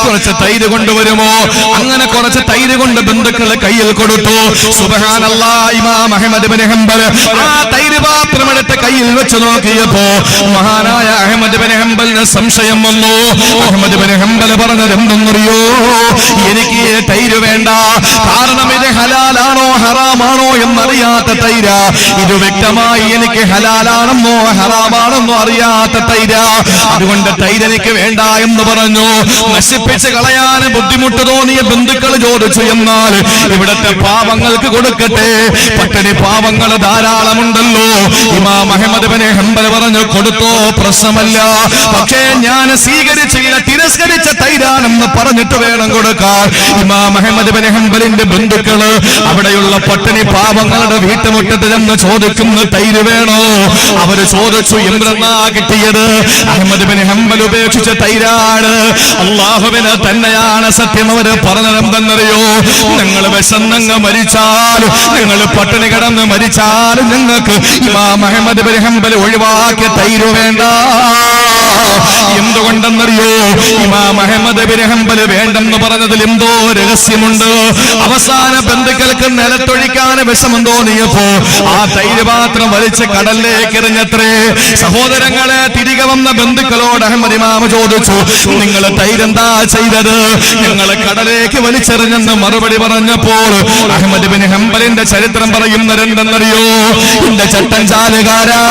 കുറച്ച് തൈര് കൊണ്ടുവരുമോ? അങ്ങനെ കുറച്ച് തൈര് കൊണ്ട് ബന്ധുക്കളെ കയ്യിൽ കൊടുത്തു. സുബ്ഹാനല്ലാഹ്, ഇമാം അഹ്മദ് ഇബ്നു ഹംബൽ ആ തൈര് പാത്രം എടുത്ത് കയ്യിൽ വെച്ച് നോക്കിയപ്പോ മഹാനായ അഹ്മദ് ഇബ്നു ഹംബലിന് സംശയം വന്നു. അഹ്മദ് ഇബ്നു ഹംബൽ പറഞ്ഞത് എന്തെന്നറിയോ? എനിക്ക് തൈര് വേണ്ട, കാരണം ഇത് ഹലാലാണോ ഹറാമാണോ എന്നറിയാത്ത തൈര. ഇത് വ്യക്തമായി എനിക്ക് ഹലാലാണെന്നോ ഹറാമാണെന്നോ അറിയാത്ത തൈര. അതുകൊണ്ട് തൈര് എനിക്ക് വേണ്ട എന്ന് പറഞ്ഞു. നശിപ്പിച്ച് കളയാൻ ബുദ്ധിമുട്ട് തോന്നിയ ബന്ധുക്കൾ ചോദിച്ചു, എന്നാൽ ഇവിടത്തെ പാവങ്ങൾക്ക് കൊടുക്കട്ടെ, പട്ടിണി പാവങ്ങൾ ധാരാളമുണ്ടല്ലോ. ഇമാം അഹ്മദ് ഇബ്നു ഹംബൽ പറഞ്ഞു, കൊടുത്തോ, പ്രശ്നമല്ല, പക്ഷേ ഞാൻ സ്വീകരിച്ചില്ല, തിരസ്കരിച്ച തൈരാണെന്ന് പറഞ്ഞിട്ട് വേണം കൊടുക്കാൻ. ഇമാം അഹ്മദ് ഇബ്നു ഹംബലിന്റെ ബന്ധുക്കള് അവിടെയുള്ള പട്ടിണി പാവങ്ങളുടെ വീട്ടുമുറ്റത്ത് ചെന്ന് ചോദിക്കുന്നു, തൈര് വേണോ? അവര് ചോദിച്ചു, എന്തെന്നാ കിട്ടിയത്? അഹ്മദ് ഇബ്നു ഹംബൽ ഉപേക്ഷിച്ച തൈരാണ്. അല്ലാഹുവിനെ തന്നെയാണ് സത്യം. അവര് പറഞ്ഞത് എന്തെന്നറിയോ? നിങ്ങൾ വിശന്നങ്ങ് മരിച്ചാൽ, നിങ്ങൾ പട്ടിണി കിടന്ന് മരിച്ചാൽ നിങ്ങൾക്ക് ഇമാം അഹ്മദ് ഇബ്നു ഹംബൽ ഒഴിവാക്കിയ തൈര് വേണ്ട. എന്തുകൊണ്ടെന്നറിയോ? ഇമാം അഹ്മദ് ഇബ്നു ഹംബൽ വേണ്ടെന്ന് പറഞ്ഞതിൽ എന്തോ രഹസ്യമുണ്ട്. അവസാന ബന്ധുക്കൾക്ക് നിലത്തൊഴിക്കാൻ വിഷമം തോന്നിയപ്പോ ആ തൈര് പാത്രം വലിച്ച് കടലിലേക്ക് എറിഞ്ഞത്രേ. സഹോദരങ്ങളെ, തിരികെ വന്ന ബന്ധുക്കളോട് അഹ്മദ് ഇമാം ചോദിച്ചു, നിങ്ങൾ തൈരെന്താ ചെയ്തത്? ഞങ്ങൾ കടലേക്ക് വലിച്ചെറിഞ്ഞെന്ന് മറുപടി പറഞ്ഞപ്പോൾ അഹ്മദ് ഇബ്നു ഹംബലിന്റെ ചരിത്രം പറയുന്നതെന്തെന്നറിയോ? എന്റെ ചട്ടൻ ചാലുകാരാ,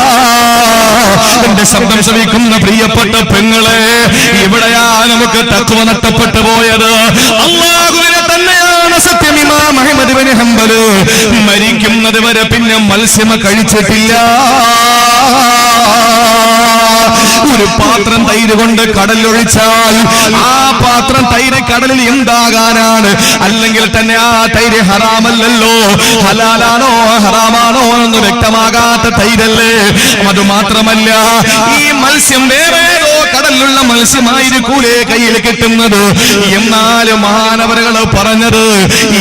എന്റെ ശബ്ദം ശ്രവിക്കുന്ന പ്രിയപ്പെട്ട പെങ്ങളെ, ഇവിടെയാ നമുക്ക് തഖ്വ നഷ്ടപ്പെട്ടു പോയത്. അല്ലാഹുവിനെ തന്നെയാണ് സത്യം. ഇമാം അഹ്മദ് ഇബ്നു ഹംബൽ മരിക്കുന്നത് വരെ പിന്നെ മത്സ്യം കഴിച്ചിട്ടില്ല. ഒരു പാത്രം തൈര് കൊണ്ട് കടലിലൊഴിച്ചാൽ ആ പാത്രം തൈര് കടലിൽ എന്താകാനാണ്? അല്ലെങ്കിൽ തന്നെ ആ തൈര് ഹറാമല്ലല്ലോ, ഹലാലാണോ ഹറാമാണോ എന്ന് വ്യക്തമാകാത്ത തൈരല്ലേ. അതുമാത്രമല്ല, ഈ മത്സ്യം വേറെ ഏതോ കടലിലുള്ള മത്സ്യമായിരിക്കൂലേ കയ്യിൽ കിട്ടുന്നത്. എന്നാലും മഹാനവറുകൾ പറഞ്ഞത്,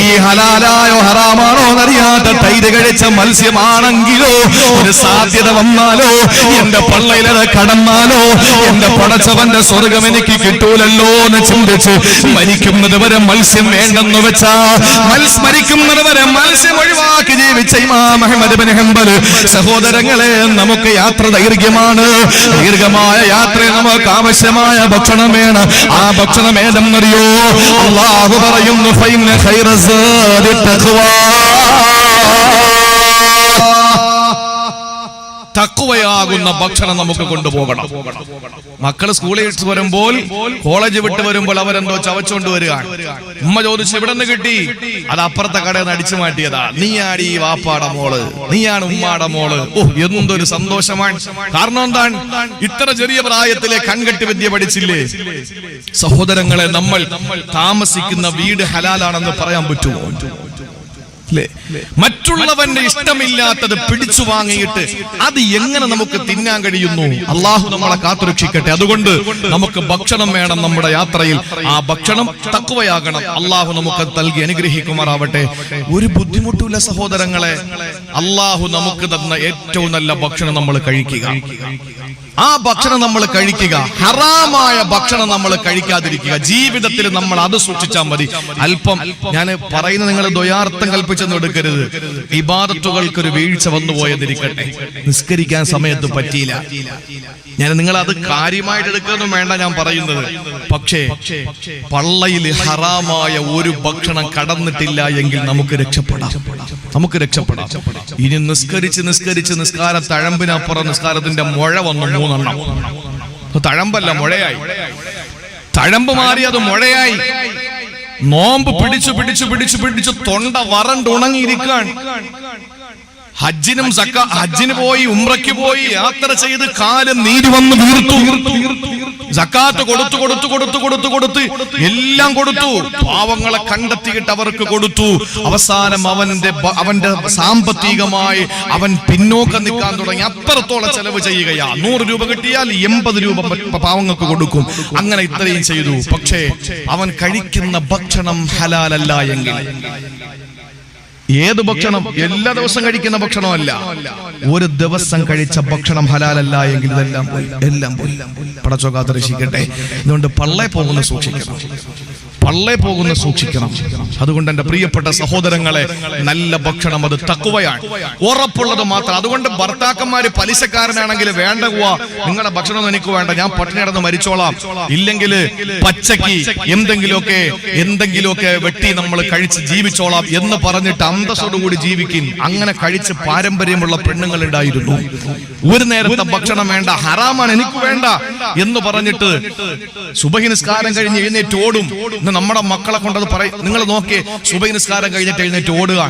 ഈ ഹലാലായോ ഹറാമാണോ എന്നറിയാത്ത തൈര് കഴിച്ച മത്സ്യമാണെങ്കിലോ ഒരു സാധ്യത വന്നാലോ, എന്റെ പള്ളയിലത് കടന്നാലോ എന്റെ പടച്ചവന്റെ സ്വർഗം എനിക്ക് കിട്ടൂലല്ലോ എന്ന് ചിന്തിച്ച് മരിക്കുന്നത് വരെ മത്സ്യം വേണ്ടെന്ന് വെച്ചാ, മരിക്കുന്നത് വരെ മത്സ്യം ഒഴിവാക്കി ജീവിച്ച ഇമാം അഹ്മദ് ഇബ്നു ഹംബൽ. സഹോദരങ്ങളെ, നമുക്ക് യാത്ര ദൈർഘ്യമാണ്. ദീർഘമായ യാത്രയിൽ നമുക്ക് ആവശ്യമായ ഭക്ഷണം വേണം. ആ ഭക്ഷണം ഏതെന്നറിയോ? അല്ലാഹു പറയുന്നു, ഫൈന ഖൈറസാദി തഖ്വാ. തഖ്വയാകുന്ന ഭക്ഷണം നമുക്ക് കൊണ്ടുപോകണം. മക്കൾ സ്കൂളിൽ വിട്ട് വരുമ്പോൾ, കോളേജ് വിട്ട് വരുമ്പോൾ അവരെന്തോ ചവച്ചുകൊണ്ട് വരികയാണ്. ഉമ്മ ചോദിച്ചു, ഇവിടെ നിന്ന് കിട്ടി? അത് അപ്പുറത്തെ കടയിൽ നിന്ന് അടിച്ചു മാറ്റിയതാ. നീയാണ് ഈ വാപ്പാടെ മോള്, നീയാണ് ഉമ്മാടെ മോള്. ഓ, എന്തൊരു സന്തോഷമാണ്. കാരണം എന്താണ്? ഇത്ര ചെറിയ പ്രായത്തിലെ കൺകെട്ട് വിദ്യ പഠിച്ചില്ലേ? സഹോദരങ്ങളെ, നമ്മൾ താമസിക്കുന്ന വീട് ഹലാലാണെന്ന് പറയാൻ പറ്റുമോ? മറ്റുള്ളവന്റെ ഇഷ്ടമില്ലാത്തത് പിടിച്ചു വാങ്ങിയിട്ട് അത് എങ്ങനെ നമുക്ക് തിന്നാൻ കഴിയുന്നു? അള്ളാഹു നമ്മളെ കാത്തുരക്ഷിക്കട്ടെ. അതുകൊണ്ട് നമുക്ക് ഭക്ഷണം വേണം നമ്മുടെ യാത്രയിൽ. ആ ഭക്ഷണം തഖ്വയാകണം. അള്ളാഹു നമുക്ക് നൽകി അനുഗ്രഹിക്കുമാറാവട്ടെ. ഒരു ബുദ്ധിമുട്ടില്ല സഹോദരങ്ങളെ. അള്ളാഹു നമുക്ക് തന്ന ഏറ്റവും നല്ല ഭക്ഷണം നമ്മൾ കഴിക്കുക. ആ ഭക്ഷണം നമ്മൾ കഴിക്കുക. ഹറാമായ ഭക്ഷണം നമ്മൾ കഴിക്കാതിരിക്കുക. ജീവിതത്തിൽ നമ്മൾ അത് സൂക്ഷിച്ചാൽ മതി. അല്പം ഞാൻ പറയുന്നത് നിങ്ങൾ ദ്വയാർത്ഥം കൽപ്പിച്ചെന്ന് എടുക്കരുത്. ഇബാദത്തുകൾക്കൊരു വീഴ്ച വന്നു പോയതിരിക്കട്ടെ, നിസ്കരിക്കാൻ സമയത്ത് പറ്റിയില്ല, ഞാൻ നിങ്ങൾ അത് കാര്യമായിട്ട് എടുക്കാനൊന്നും വേണ്ട ഞാൻ പറയുന്നത്. പക്ഷേ പള്ളയിൽ ഹറാമായ ഒരു ഭക്ഷണം കടന്നിട്ടില്ല എങ്കിൽ നമുക്ക് രക്ഷപ്പെടാം. ഇനി നിസ്കരിച്ച് നിസ്കാര തഴമ്പിനപ്പുറം നിസ്കാരത്തിന്റെ മുഴ വന്നു 3 എണ്ണം. തഴമ്പല്ല, മുഴയായി. തഴമ്പ് മാറി അത് മുഴയായി. നോമ്പ് പിടിച്ചു തൊണ്ട വരണ്ടുണങ്ങിയിരിക്കാൻ. ഹജ്ജിന് പോയി, ഉംറയ്ക്ക് പോയി, യാത്ര ചെയ്ത് കാലം നീര് വന്ന് വീർത്തു. സക്കാത്ത് കൊടുത്ത് എല്ലാം കൊടുത്തു. പാവങ്ങളെ കണ്ടെത്തിയിട്ട് അവർക്ക് കൊടുത്തു. അവസാനം അവന്റെ സാമ്പത്തികമായി അവൻ പിന്നോക്കം നിൽക്കാൻ തുടങ്ങി. അപ്പുറത്തോളം ചെലവ് ചെയ്യുകയാ. 100 രൂപ കിട്ടിയാൽ 80 രൂപ പാവങ്ങൾക്ക് കൊടുക്കും. അങ്ങനെ ഇത്രയും ചെയ്തു. പക്ഷേ അവൻ കഴിക്കുന്ന ഭക്ഷണം ഹലാലല്ല എങ്കിൽ ഏത് ഭക്ഷണം? എല്ലാ ദിവസം കഴിക്കുന്ന ഭക്ഷണമല്ല. ഒരു ദിവസം കഴിച്ച ഭക്ഷണം ഹലാലല്ല എങ്കിൽ ഇതെല്ലാം പോയി, എല്ലാം പോയി. പടച്ചോൻ കാത്തുരക്ഷിക്കട്ടെ. അതുകൊണ്ട് പള്ളേ പോകുന്ന സൂക്ഷിക്കണം, പള്ളേ പോകുന്ന സൂക്ഷിക്കണം. അതുകൊണ്ട് എന്റെ പ്രിയപ്പെട്ട സഹോദരങ്ങളെ, നല്ല ഭക്ഷണം അത് തഖ്വയാണ്, ഉറപ്പുള്ളത് മാത്രം. അതുകൊണ്ട് ഭർത്താക്കന്മാര് പലിശക്കാരനാണെങ്കിൽ വേണ്ട പോവാ, നിങ്ങളുടെ ഭക്ഷണം എനിക്ക് വേണ്ട, ഞാൻ പട്ടിണി കിടന്ന് മരിച്ചോളാം, ഇല്ലെങ്കിൽ പച്ചക്ക് എന്തെങ്കിലുമൊക്കെ വെട്ടി നമ്മൾ കഴിച്ച് ജീവിച്ചോളാം എന്ന് പറഞ്ഞിട്ട് അന്തസ്സോടുകൂടി ജീവിക്കും. അങ്ങനെ കഴിച്ച് പാരമ്പര്യമുള്ള പെണ്ണുങ്ങൾ ഉണ്ടായിരുന്നു. ഒരു നേരത്തെ ഭക്ഷണം വേണ്ട, ഹറാമാണ്, എനിക്ക് വേണ്ട എന്ന് പറഞ്ഞിട്ട് സുബഹി നിസ്കാരം കഴിഞ്ഞ് എഴുന്നേറ്റ് ഓടും. നമ്മുടെ മക്കളെ കൊണ്ടത് പറയും. നിങ്ങൾ നോക്കിയേ, സുബഹി നിസ്കാരം കഴിഞ്ഞിട്ട് എഴുന്നേറ്റ് ഓടുക,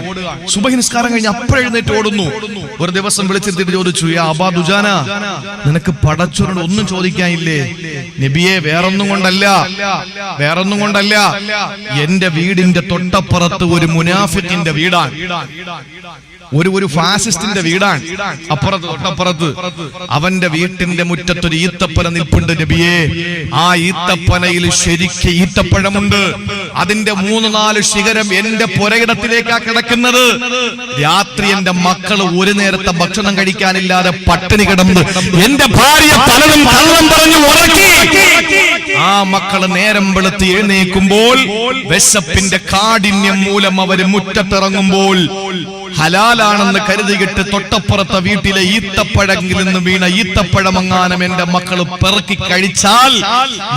സുബഹി നിസ്കാരം കഴിഞ്ഞ് അപ്പഴ എഴുന്നേറ്റ് ഓടുന്നു. ഒരു ദിവസം വിളിച്ചിട്ട് ചോദിച്ചു, യാ അബാ ദുജാന, നിനക്ക് പടച്ചോനോട് ഒന്നും ചോദിക്കാനില്ലേ? നബിയെ, വേറൊന്നും കൊണ്ടല്ല, എന്റെ വീടിന്റെ തൊട്ടപ്പുറത്ത് ഒരു മുനാഫിക്കിന്റെ വീടാണ്, ഒരു ഫാസിസ്റ്റിന്റെ വീടാണ് തൊട്ടപ്പുറത്ത്. അവന്റെ വീട്ടിന്റെ മുറ്റത്തൊരു ഈത്തപ്പന നിൽപ്പുണ്ട് നബിയെ. ആ ഈത്തപ്പനയിൽ ശരിക്ക് ഈത്തപ്പഴമുണ്ട്. അതിന്റെ 3-4 ശിഖരം എന്റെ പുരയിടത്തിലേക്കാ കിടക്കുന്നത്. രാത്രി എന്റെ മക്കൾ ഒരു നേരത്തെ ഭക്ഷണം കഴിക്കാനില്ലാതെ പട്ടിണി കിടന്ന് എന്റെ ഭാര്യ പലതും കള്ളം പറഞ്ഞു ഉറക്കി. ആ മക്കള് നേരം വെളുത്ത് എഴുന്നേൽക്കുമ്പോൾ വിശപ്പിന്റെ കാഠിന്യം മൂലം അവര് മുറ്റത്തിറങ്ങുമ്പോൾ ഹലാലാണെന്ന് കരുതിയിട്ട് തൊട്ടപ്പുറത്തെ വീട്ടിലെ ഈത്തപ്പഴങ്ങളിൽ നിന്ന് വീണ ഈത്തപ്പഴമങ്ങാനം എന്റെ മക്കള് പെറുക്കി കഴിച്ചാൽ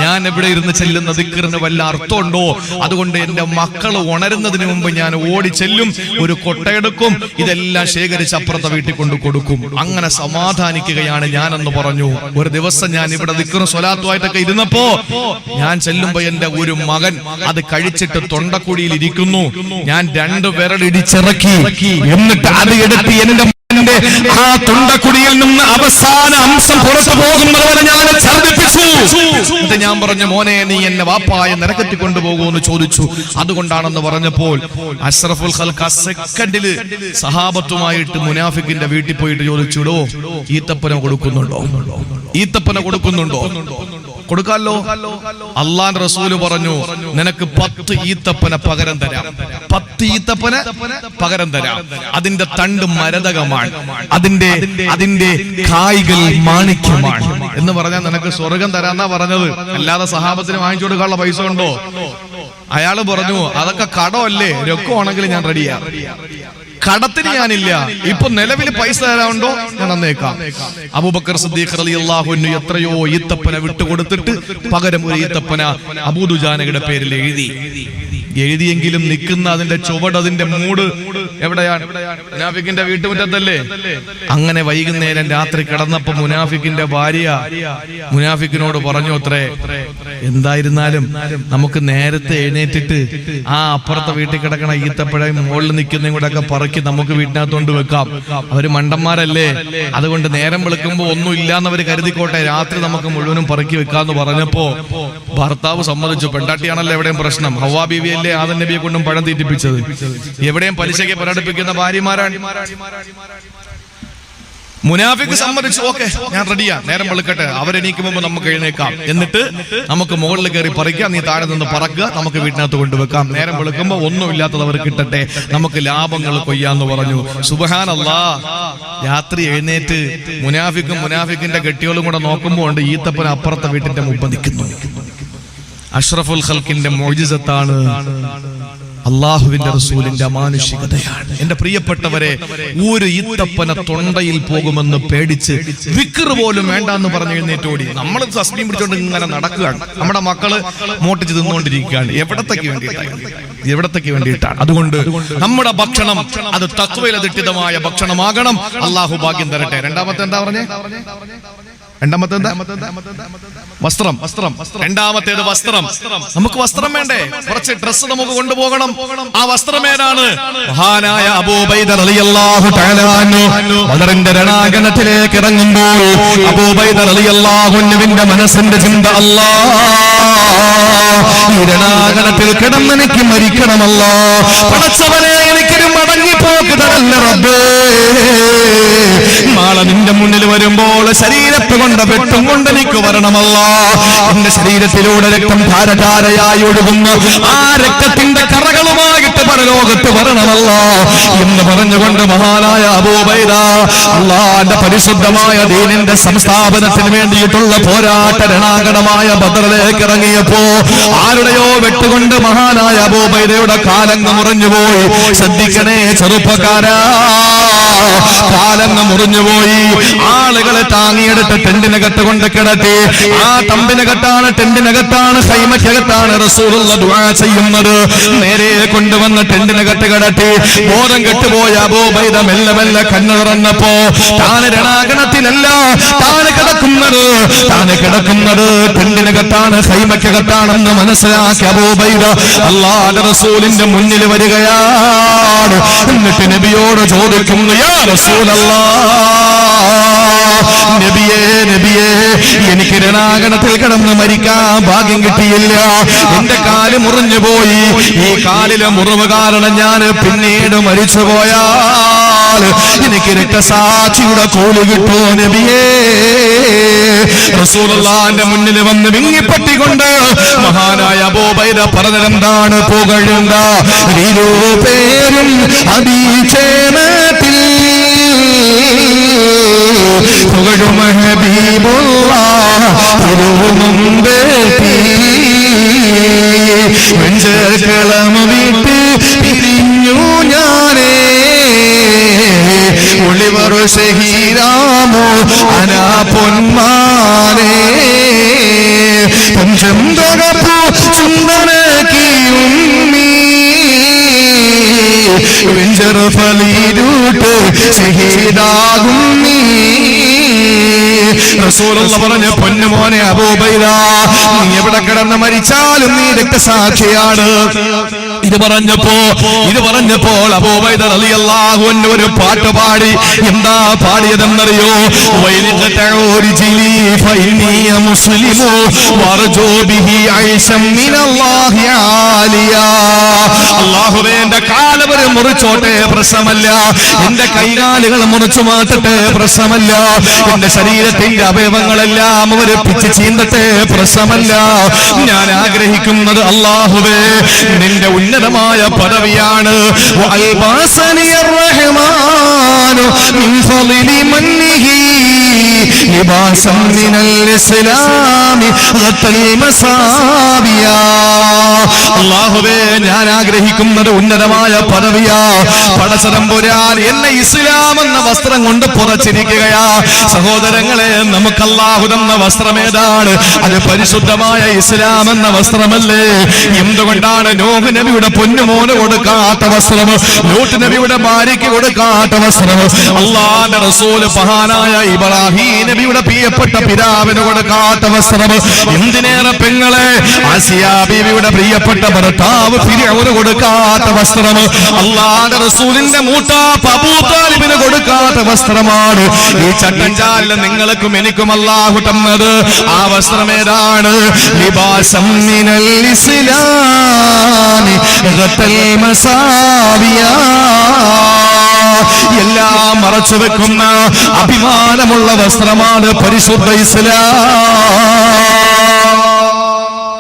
ഞാൻ എവിടെ ഇരുന്ന് ചെല്ലുന്ന ദിക്റിന് വല്ല അർത്ഥമുണ്ടോ? അതുകൊണ്ട് എന്റെ മക്കള് ഉണരുന്നതിന് മുമ്പ് ഞാൻ ഓടി ചെല്ലും, ഒരു കൊട്ടയെടുക്കും, ഇതെല്ലാം ശേഖരിച്ച് അപ്പുറത്തെ വീട്ടിൽ കൊണ്ട് കൊടുക്കും. അങ്ങനെ സമാധാനിക്കുകയാണ് ഞാനെന്ന് പറഞ്ഞു. ഒരു ദിവസം ഞാൻ ഇവിടെ ദിക്റും സ്വലാത്തുമായിട്ടൊക്കെ ഇരുന്നപ്പോ ഞാൻ ചെല്ലുമ്പോ എന്റെ ഒരു മകൻ അത് കഴിച്ചിട്ട് തൊണ്ടക്കുഴിയിൽ ഇരിക്കുന്നു. ഞാൻ 2 വിരലിടിച്ചിറക്കി, എന്നിട്ട് അത് എടുത്ത് എന്റെ ആ തൊണ്ടക്കുടിയിൽ നിന്ന് അവസാന അംശം പുറത്തു പോകുന്നതുവരെ ഞാൻ ഛർദ്ദിപ്പിച്ചു. എന്നിട്ട് ഞാൻ പറഞ്ഞു, മോനെ, നീ എന്നെ വാപ്പായ നരകത്തിൽ കൊണ്ടുപോകുമെന്ന് ചോദിച്ചു. അതുകൊണ്ടാണെന്ന് പറഞ്ഞപ്പോൾ അഷ്റഫുൽ ഖൽഖ് ആ സെക്കൻഡില് സഹാബത്തുമായിട്ട് മുനാഫിക്കിന്റെ വീട്ടിൽ പോയിട്ട് ചോദിച്ചുടോ, ഈത്തപ്പന കൊടുക്കുന്നുണ്ടോ? കൊടുക്കാലോ. അള്ളാന്റെ റസൂല് പറഞ്ഞു, നിനക്ക് 10 ഈത്തപ്പന പകരം തരാം, 10 ഈത്തപ്പന പകരം തരാം. അതിന്റെ തണ്ട് മരതകമാണ്, അതിന്റെ കായ്കൾ മാണിക്യമാണ് എന്ന് പറഞ്ഞാൽ നിനക്ക് സ്വർഗം തരാന്നാ പറഞ്ഞത്. അല്ലാതെ സഹാബത്തിന് വാങ്ങിച്ചു കൊടുക്കാനുള്ള പൈസ ഉണ്ടോ? അയാള് പറഞ്ഞു, അതൊക്കെ കടമല്ലേ, രൊക്കമാണെങ്കിൽ ഞാൻ റെഡിയാ, കടത്തിന് ഞാനില്ല, ഇപ്പൊ നിലവിൽ പൈസ തരാനുണ്ടോ? ഞാൻ തന്നേക്കാം. അബൂബക്കർ സിദ്ദീഖ് റളിയല്ലാഹു അൻഹു എത്രയോ ഈത്തപ്പന വിട്ടുകൊടുത്തിട്ട് പകരം ഒരു ഈത്തപ്പന അബൂ ദുജാനയുടെ പേരിൽ എഴുതിയെങ്കിലും നിൽക്കുന്ന അതിന്റെ ചുവട്, അതിന്റെ മൂട് എവിടെയാണ്? മുനാഫിക്കിന്റെ വീട്ടുമുറ്റത്തല്ലേ. അങ്ങനെ വൈകുന്നേരം രാത്രി കിടന്നപ്പോ മുനാഫിക്കിന്റെ ഭാര്യ മുനാഫിക്കിനോട് പറഞ്ഞു അത്രേ, എന്തായിരുന്നാലും നമുക്ക് നേരത്തെ എഴുന്നേറ്റിട്ട് ആ അപ്പുറത്തെ വീട്ടിൽ കിടക്കണ ഈത്തപ്പഴം മുകളിൽ നിൽക്കുന്നതും കൂടെ ഒക്കെ പറക്കി നമുക്ക് വീട്ടിനകത്തോണ്ട് വെക്കാം. അവര് മണ്ടന്മാരല്ലേ, അതുകൊണ്ട് നേരം വെളുക്കുമ്പോ ഒന്നും ഇല്ലാന്നവര് കരുതിക്കോട്ടെ, രാത്രി നമുക്ക് മുഴുവനും പറക്കി വെക്കാന്ന് പറഞ്ഞപ്പോ ഭർത്താവ് സമ്മതിച്ചു. പെണ്ടാട്ടിയാണല്ലോ എവിടെയും പ്രശ്നം. ഹവ്വാ ബീവിയല്ലേ ആദം നബിയെ കൊണ്ടും പഴം തീറ്റിപ്പിച്ചത്. എവിടെയും പലിശയ്ക്ക് പ്രകടിപ്പിക്കുന്ന ഭാര്യമാരാണ്. മുനാഫിക്ക് സമ്മതിച്ചു, ഓക്കെ ഞാൻ റെഡിയാ, നേരം വെളുക്കട്ടെ, അവരെണീക്കുമ്പോ നമുക്ക് എഴുന്നേക്കാം, എന്നിട്ട് നമുക്ക് മുകളിൽ കയറി പറിക്കാം, നീ താഴെ നിന്ന് പറക്കുക, നമുക്ക് വീട്ടിനകത്ത് കൊണ്ടുവെക്കാം, നേരം വെളുക്കുമ്പോ ഒന്നുമില്ലാത്തത് അവർ കിട്ടട്ടെ, നമുക്ക് ലാഭങ്ങൾ കൊയ്യാന്ന് പറഞ്ഞു. സുബ്ഹാനല്ലാഹ്. രാത്രി എഴുന്നേറ്റ് മുനാഫിക്കിന്റെ കെട്ടിയോളും കൂടെ നോക്കുമ്പോ ഉണ്ട് ഈത്തപ്പന അപ്പുറത്തെ വീട്ടിന്റെ മുമ്പ് നിൽക്കുന്നു. അഷ്റഫുൽ ഖൽഖിന്റെ മുഅ്ജിസത്താണ്, അള്ളാഹുവിന്റെ റസൂലിന്റെ അമാനുഷികതയാണ്. എന്റെ പ്രിയപ്പെട്ടവരെ, ഒരു ഈത്തപ്പന തൊണ്ടയിൽ പോകുമെന്ന് പേടിച്ച് വിക്ർ പോലും വേണ്ടെന്ന് പറഞ്ഞ് എഴുന്നേറ്റോടി. നമ്മൾ തസ്ബീഹ് പിടിച്ചോണ്ട് ഇങ്ങനെ നടക്കുകയാണ്, നമ്മുടെ മക്കള് മോട്ടിച്ച് തിന്നുകൊണ്ടിരിക്കുകയാണ്. എവിടത്തേക്ക് വേണ്ടിയിട്ടാണ്? അതുകൊണ്ട് നമ്മുടെ ഭക്ഷണം അത് തഖ്വയിലധിഷ്ഠിതമായ ഭക്ഷണമാകണം. അള്ളാഹു ഭാഗ്യം തരട്ടെ. രണ്ടാമത്തെ എന്താ പറഞ്ഞേ? വസ്ത്രം. രണ്ടാമത്തേത് വസ്ത്രം. നമുക്ക് വസ്ത്രം വേണ്ടേ? കുറച്ച് ഡ്രസ്സ് നമുക്ക് കൊണ്ടുപോകണം. ആ വസ്ത്രം ഏതാണ്? മഹാനായ അബൂ ഉബൈദ റളിയല്ലാഹു തആല അൻഹു ബദറിന്റെ രണാങ്കണത്തിലേക്ക് ഇറങ്ങുമ്പോൾ അബൂ ഉബൈദ റളിയല്ലാഹു അൻഹുവിന്റെ മനസ്സിന്റെ ചിന്ത, ഈ രണാങ്കണത്തിൽ കിടന്നെനിക്ക് മരിക്കണമല്ലോ, പടച്ചവനെ എനിക്കൊരു മടങ്ങിപ്പോക്ക് തരല്ല റബ്ബേ. നാളെ നിന്റെ മുന്നിൽ വരുമ്പോൾ ശരീരത്ത് കൊണ്ട് വെട്ടും കൊണ്ട് എനിക്ക് വരണമല്ലോ. എന്റെ ശരീരത്തിലൂടെ രക്തം ധാരധാരയായി ഒഴുകുന്നു. ആ രക്തത്തിന്റെ കറകളുമായിട്ട് പരലോകത്ത് വരണമല്ല എന്ന് പറഞ്ഞുകൊണ്ട് മഹാനായ അബൂ ഉബൈദ അല്ലാഹുവിന്റെ പരിശുദ്ധമായ ദീനിന്റെ സംസ്ഥാപനത്തിന് വേണ്ടിയിട്ടുള്ള പോരാട്ട രണാങ്കണമായ ബദറിലേക്ക് ഇറങ്ങിയപ്പോ ആരുടെയോ വെട്ടുകൊണ്ട് മഹാനായ അബൂ ഉബൈദയുടെ കാലങ്ങ് മുറിഞ്ഞുപോയി. ശ്രദ്ധിക്കണേ ചെറുപ്പക്കാരാ, കാലങ്ങ് മുറിഞ്ഞുപോയി. ആളുകളെ താങ്ങിയെടുത്ത് ടെന്റിനകത്ത് കൊണ്ട് കിടത്തി. ആ തമ്പിനകത്താണ്, ടെന്റിനകത്താണ്, ഹൈമയ്ക്കകത്താണ് റസൂലുള്ള ദുആ ചെയ്യുന്നത്. നേരെ കൊണ്ടുവന്ന് ടെന്റിനകത്ത് കിടത്തി. ബോധം കെട്ടുപോയ അബൂ ഉബൈദ മെല്ലെ മെല്ലെ കണ്ണു തുറന്നപ്പോ താന് രണാങ്കണത്തിലല്ല താന് കിടക്കുന്നത് ടെന്റിനകത്താണ്, ഹൈമയ്ക്കകത്താണെന്ന് മനസ്സിലാക്കി അബൂ ഉബൈദ അല്ലാഹുവിന്റെ റസൂലിന്റെ മുന്നിൽ വരികയാണ്. എന്നിട്ട് നബിയോട് ചോദിക്കുന്നു, യാ റസൂലല്ലാഹ്, നബിയേ എനിക്ക് രണാങ്കണത്തിൽ കിടന്ന് മരിക്കാൻ ഭാഗ്യം കിട്ടിയില്ല. എന്റെ കാല് മുറിഞ്ഞു പോയി. ഈ കാലിലെ മുറിവ് കാരണം ഞാൻ പിന്നീട് മരിച്ചു പോയാൽ എനിക്ക് രക്തസാക്ഷിയുടെ കൂലി കിട്ടുമോ നബിയേ? റസൂലുള്ളാഹിന്റെ മുന്നിൽ വന്ന് വിങ്ങിപ്പറ്റിക്കൊണ്ട് മഹാനായ അബൂ ഉബൈദ പറഞ്ഞതെന്താണ്? പുകഴുണ്ട ഇരുപേരും അഭിഷേകത്തിൽ പുകഴും ഹബീബുല്ലാഹ് തിരുമുമ്പേറ്റി വെഞ്ചക്കളം വിട്ട് പിരിഞ്ഞു ഞാനേ ഒളിവർ ശഹീരാമോ അനാ പൊന്മാനേ പഞ്ചം തകർപ്പു ചുണ്ടനക്കിയും വെഞ്ചർ ഫലീരൂട്ട് ശഹീദാകും നീ. റസൂലുള്ള പറഞ്ഞു, പൊന്നുമോനെ അബൂ ഉബൈദ, നീ എവിടെ കിടന്ന് മരിച്ചാലും നീ രക്തസാക്ഷിയാണ്. ഇത് പറഞ്ഞപ്പോൾ അബൂ ഉബൈദ റളിയല്ലാഹു അൻഹു ഒരു പാട്ട് പാടി. എന്താ പാടിയതെന്നറിയോ? അല്ലാഹുവേ, എന്റെ കാലവര് മുറിച്ചോട്ടെ, പ്രശ്നമല്ല. എന്റെ കൈകാലുകൾ മുറിച്ചു മാറ്റട്ടെ, പ്രശ്നമല്ല. എന്റെ ശരീരത്തിന്റെ അവയവങ്ങളെല്ലാം അവര് പിച്ച് ചീന്തട്ടെ, പ്രശ്നമല്ല. ഞാൻ ആഗ്രഹിക്കുന്നത് അല്ലാഹുവേ നിന്റെ ഉന്നതമായ പദവിയാണ്. അല്ലാഹുവേ, ഞാൻ ആഗ്രഹിക്കുന്നത് ഉന്നതമായ പദവിയാ. പടച്ചതമ്പുരാൻ എന്നെ ഇസ്ലാം എന്ന വസ്ത്രം കൊണ്ട് പുറച്ചിരിക്കുകയാ. സഹോദരങ്ങളെ, നമുക്ക് അല്ലാഹു തന്ന വസ്ത്രം ഏതാണ്? അത് പരിശുദ്ധമായ ഇസ്ലാം എന്ന വസ്ത്രമല്ലേ? എന്തുകൊണ്ടാണ് നൂഹ് നബിയുടെ പൊന്നുമോന് കൊടുക്കാത്ത വസ്ത്രം, ലൂത്ത് നബിയുടെ ഭാര്യയ്ക്ക് കൊടുക്കാത്ത വസ്ത്രം, അല്ലാഹുവിന്റെ റസൂൽ മഹാനായ ഇബ്രാഹിം നബിയുടെ പ്രിയപ്പെട്ട പിതാവിന് കൊടുക്കാത്ത വസ്ത്രം, എന്തിനേറെ പെങ്ങളെ ആസിയാ ബീവിയുടെ പ്രിയപ്പെട്ട ഭർത്താവ് ഫിർഔന് കൊടുക്കാത്ത വസ്ത്രം, അല്ലാഹുവിന്റെ റസൂലിന്റെ മൂത്താപ്പ അബൂ താലിബിന് കൊടുക്കാത്ത വസ്ത്രമാണ് ഈ ചട്ടഞ്ചാലിൽ നിങ്ങൾക്കും എനിക്കും അല്ലാഹു തന്നത്. ആ വസ്ത്രം ഏതാണ്? ലിബാസം മിനൽ ഇസ്ലാമി ഗതൽ മസാവിയാ. എല്ലാം മറച്ചു വെക്കുന്ന അഭിമാനമുള്ള വസ്ത്രമാണ് പരിശുദ്ധ ഇസ്ലാം.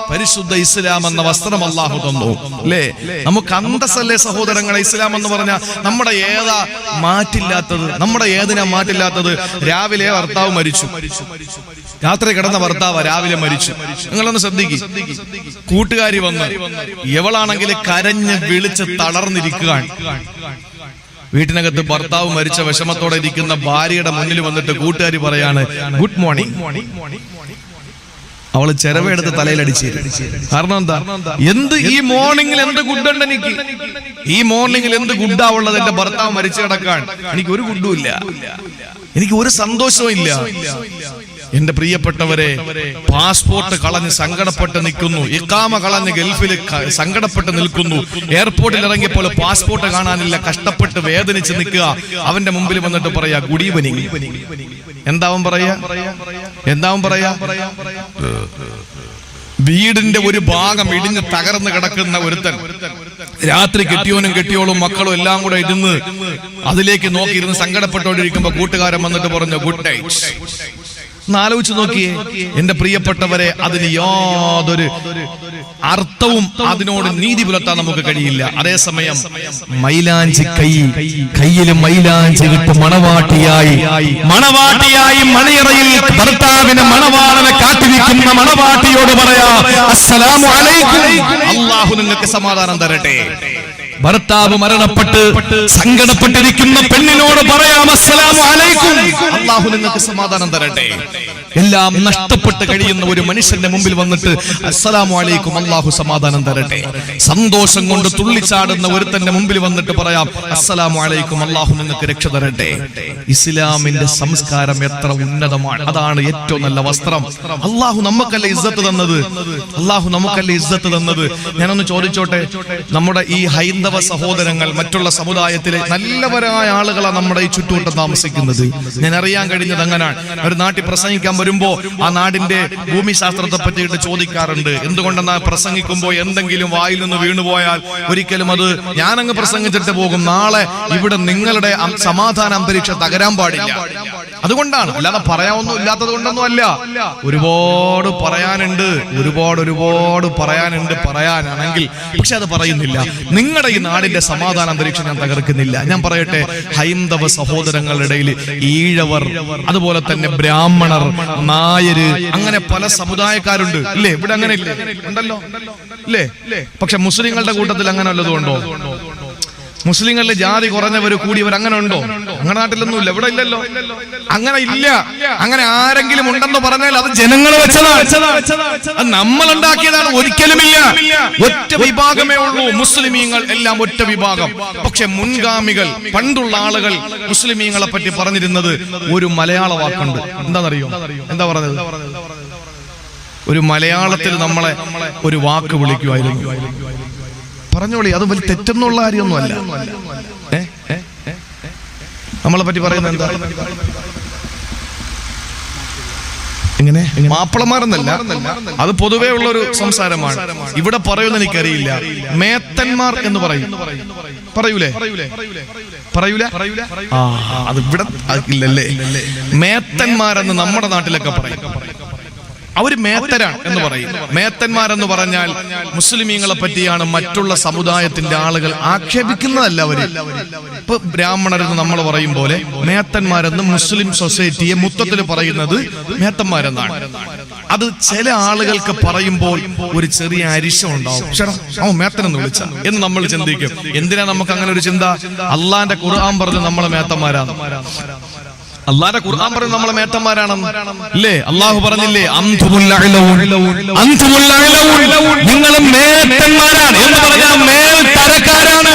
പരിശുദ്ധ ഇസ്ലാം എന്ന വസ്ത്രം അല്ലാഹു തന്നു അല്ലേ? നമുക്ക് അന്തസ്സല്ലേ സഹോദരങ്ങളെ? ഇസ്ലാം എന്ന് പറഞ്ഞാൽ നമ്മുടെ ഏതാ മാറ്റില്ലാത്തത്? നമ്മുടെ ഏതിനാ മാറ്റില്ലാത്തത്? രാവിലെ ഭർത്താവ് മരിച്ചു, രാത്രി കിടന്ന ഭർത്താവ് രാവിലെ മരിച്ചു. നിങ്ങളൊന്ന് ശ്രദ്ധിക്കും. കൂട്ടുകാരി വന്ന് എവളാണെങ്കിൽ കരഞ്ഞ് വിളിച്ച് തളർന്നിരിക്കുകയാണ്. വീട്ടിനകത്ത് ഭർത്താവ് മരിച്ച വിഷമത്തോടെ ഇരിക്കുന്ന ഭാര്യയുടെ മുന്നിൽ വന്നിട്ട് കൂട്ടുകാരി പറയാണ്, ഗുഡ് മോർണിംഗ്. അവള് ചെരവെടുത്ത് തലയിലടിച്ച്. കാരണം എന്താ? ഈ മോർണിംഗിൽ എന്ത് ഗുഡുണ്ട് എനിക്ക്? ഈ മോർണിംഗിൽ എന്ത് ഗുഡാ ഉള്ളത്? എന്റെ ഭർത്താവ് മരിച്ചു കിടക്കാൻ എനിക്ക് ഒരു ഗുഡും ഇല്ല, എനിക്ക് ഒരു സന്തോഷവും ഇല്ല. എന്റെ പ്രിയപ്പെട്ടവരെ, പാസ്പോർട്ട് കളഞ്ഞ് സങ്കടപ്പെട്ട് നിൽക്കുന്നു, ഇഖാമ കളഞ്ഞ് ഗൾഫിൽ സങ്കടപ്പെട്ട് നിൽക്കുന്നു. എയർപോർട്ടിൽ ഇറങ്ങിയപ്പോൾ പാസ്പോർട്ട് കാണാനില്ല, കഷ്ടപ്പെട്ട് വേദനിച്ച് നിൽക്കുക. അവന്റെ മുമ്പിൽ വന്നിട്ട് പറയാ ഗുഡ് ഈവനിങ്. എന്താവും പറയാ? വീടിന്റെ ഒരു ഭാഗം ഇടിഞ്ഞ് തകർന്ന് കിടക്കുന്ന ഒരുത്തൻ രാത്രി കെട്ടിയോനും കെട്ടിയോളും മക്കളും എല്ലാം കൂടെ ഇരുന്ന് അതിലേക്ക് നോക്കിയിരുന്ന് സങ്കടപ്പെട്ടോണ്ടിരിക്കുമ്പോ കൂട്ടുകാരൻ വന്നിട്ട് പറഞ്ഞു ഗുഡ് നൈറ്റ്. ആലോചിച്ച് നോക്കിയേ എന്റെ പ്രിയപ്പെട്ടവരെ, അതിന് യാതൊരു അർത്ഥവും അതിനോട് നീതി പുലർത്താൻ നമുക്ക് കഴിയില്ല. അതേസമയം മൈലാഞ്ചി കയ്യിൽ മൈലാഞ്ചി വിട്ട് മണവാട്ടിയായി മണിയറയിൽ ഭർത്താവിന് മണവാളനെ കാത്തിരിക്കുന്ന മണവാട്ടിയോട് പറയാ അസ്സലാമു അലൈക്കും, അല്ലാഹു നിങ്ങൾക്ക് സമാധാനം തരട്ടെ. ഭർത്താവ് മരണപ്പെട്ട് സങ്കടപ്പെട്ടിരിക്കുന്ന പെണ്ണിനോട് പറയാം അസ്സലാമു അലൈക്കും, അല്ലാഹു നിങ്ങൾക്ക് സമാധാനം തരട്ടെ. എല്ലാം നഷ്ടപ്പെട്ട് കഴിയുന്ന ഒരു മനുഷ്യന്റെ മുമ്പിൽ വന്നിട്ട് അസ്സലാമു അലൈക്കും, അല്ലാഹു സമാധാനം തരട്ടെ. സന്തോഷം കൊണ്ട് തുള്ളിച്ചാടുന്ന ഒരുത്തന്റെ മുമ്പിൽ വന്നിട്ട് പറയാം അസ്സലാമു അലൈക്കും, അല്ലാഹു നിങ്ങൾക്ക് രക്ഷ തരട്ടെ. ഇസ്ലാമിന്റെ സംസ്കാരം എത്ര ഉന്നതമാണ്! അതാണ് ഏറ്റവും നല്ല വസ്ത്രം. അല്ലാഹു നമുക്കല്ലേ ഇസ്സത്ത് തന്നത്. ഞാനൊന്ന് ചോദിച്ചോട്ടെ, നമ്മുടെ ഈ ഹൈന്ദവ സഹോദരങ്ങൾ മറ്റുള്ള സമുദായത്തിലെ നല്ലവരായ ആളുകളാണ് നമ്മുടെ ഈ ചുറ്റുവട്ടം താമസിക്കുന്നത്. ഞാൻ അറിയാൻ കഴിഞ്ഞത് അങ്ങനെയാണ്. ഒരു നാട്ടിൽ പ്രസംഗിക്കാൻ വരുമ്പോ ആ നാടിന്റെ ഭൂമിശാസ്ത്രത്തെ പറ്റിയിട്ട് ചോദിക്കാറുണ്ട്. എന്തുകൊണ്ടെന്നാൽ പ്രസംഗിക്കുമ്പോൾ എന്തെങ്കിലും വായിൽ നിന്ന് വീണുപോയാൽ ഒരിക്കലും അത് ഞാനങ്ങ് പ്രസംഗിച്ചിട്ട് പോകും, നാളെ ഇവിടെ നിങ്ങളുടെ സമാധാന അന്തരീക്ഷം തകരാൻ പാടില്ല. അതുകൊണ്ടാണ്, അല്ലാതെ പറയാനൊന്നും ഇല്ലാത്തത് കൊണ്ടൊന്നും അല്ല. ഒരുപാട് പറയാനാണെങ്കിൽ പക്ഷെ അത് പറയുന്നില്ല. നിങ്ങളുടെ ഈ നാടിന്റെ സമാധാന അന്തരീക്ഷം ഞാൻ തകർക്കുന്നില്ല. ഞാൻ പറയട്ടെ, ഹൈന്ദവ സഹോദരങ്ങളുടെ ഇടയിൽ ഈഴവർ, അതുപോലെ തന്നെ ബ്രാഹ്മണർ, നായര്, അങ്ങനെ പല സമുദായക്കാരുണ്ട് ഇല്ലേ? ഇവിടെ അങ്ങനെ ഇല്ലേ? ഉണ്ടല്ലോ ഇല്ലേ? പക്ഷെ മുസ്ലിങ്ങളുടെ കൂട്ടത്തിൽ അങ്ങനെ വല്ലതുകൊണ്ടോ? മുസ്ലിങ്ങളുടെ ജാതി കുറഞ്ഞവർ കൂടിയവർ അങ്ങനെ ഉണ്ടോ? അങ്ങനെ നാട്ടിലൊന്നുമില്ല, ഇവിടെ ഇല്ലല്ലോ. അങ്ങനെ ഇല്ല. അങ്ങനെ ആരെങ്കിലും ഉണ്ടെന്ന് പറഞ്ഞാൽ അത് ജനങ്ങൾ വെച്ചതാണ്, നമ്മൾ ഉണ്ടാക്കിയതാണ്. ഒരിക്കലുമില്ല. ഒറ്റ വിഭാഗമേ ഉള്ളൂ മുസ്ലിമീങ്ങൾ, എല്ലാം ഒറ്റ വിഭാഗം. പക്ഷെ മുൻഗാമികൾ, പണ്ടുള്ള ആളുകൾ മുസ്ലിമീങ്ങളെ പറ്റി പറഞ്ഞിരുന്നത് ഒരു മലയാള വാക്കുണ്ട്. എന്താണെന്നറിയോ? എന്താ പറഞ്ഞത്? ഒരു മലയാളത്തിൽ നമ്മളെ ഒരു വാക്ക് വിളിക്കുമായിരുന്നു. പറഞ്ഞോളി, അത് വലിയ തെറ്റെന്നുള്ള കാര്യമൊന്നുമല്ല. നമ്മളെ പറ്റി പറയുന്നത് എന്താ? എങ്ങനെ? മാപ്പിളമാരെന്നല്ല, അത് പൊതുവേ ഉള്ളൊരു സംസാരമാണ്. ഇവിടെ പറയുന്ന എനിക്കറിയില്ല. മേത്തന്മാർ എന്ന് പറയൂലേ? അത് ഇവിടെ ഇല്ലല്ലേ. മേത്തന്മാരെന്ന് നമ്മുടെ നാട്ടിലൊക്കെ പറയും. അവര് മേത്തരാണ് എന്ന് പറയും. മേത്തന്മാരെന്ന് പറഞ്ഞാൽ മുസ്ലിമീങ്ങളെ പറ്റിയാണ് മറ്റുള്ള സമുദായത്തിന്റെ ആളുകൾ ആക്ഷേപിക്കുന്നതല്ല. അവര് ഇപ്പൊ ബ്രാഹ്മണരെന്ന് നമ്മൾ പറയും പോലെ മേത്തന്മാരെന്ന് മുസ്ലിം സൊസൈറ്റിയെ മൊത്തത്തിൽ പറയുന്നത് മേത്തന്മാരെന്നാണ്. അത് ചില ആളുകൾക്ക് പറയുമ്പോൾ ഒരു ചെറിയ അരിശം ഉണ്ടാവും. മേത്തനെന്ന് വിളിച്ച എന്ന് നമ്മൾ ചിന്തിക്കും. എന്തിനാ നമുക്ക് അങ്ങനെ ഒരു ചിന്ത? അള്ളാന്റെ ഖുർആൻ പറഞ്ഞ് നമ്മളെ മേത്തന്മാരാണ്. അള്ളാന്റെ ഖുർആൻ പറഞ്ഞ് നമ്മളെ മേത്തന്മാരാണെന്ന് അല്ലേ? അള്ളാഹു പറഞ്ഞില്ലേ, നിങ്ങളും മേത്തന്മാരാണ് എന്ന് പറഞ്ഞാൽ മേൽത്തരക്കാരാണ്.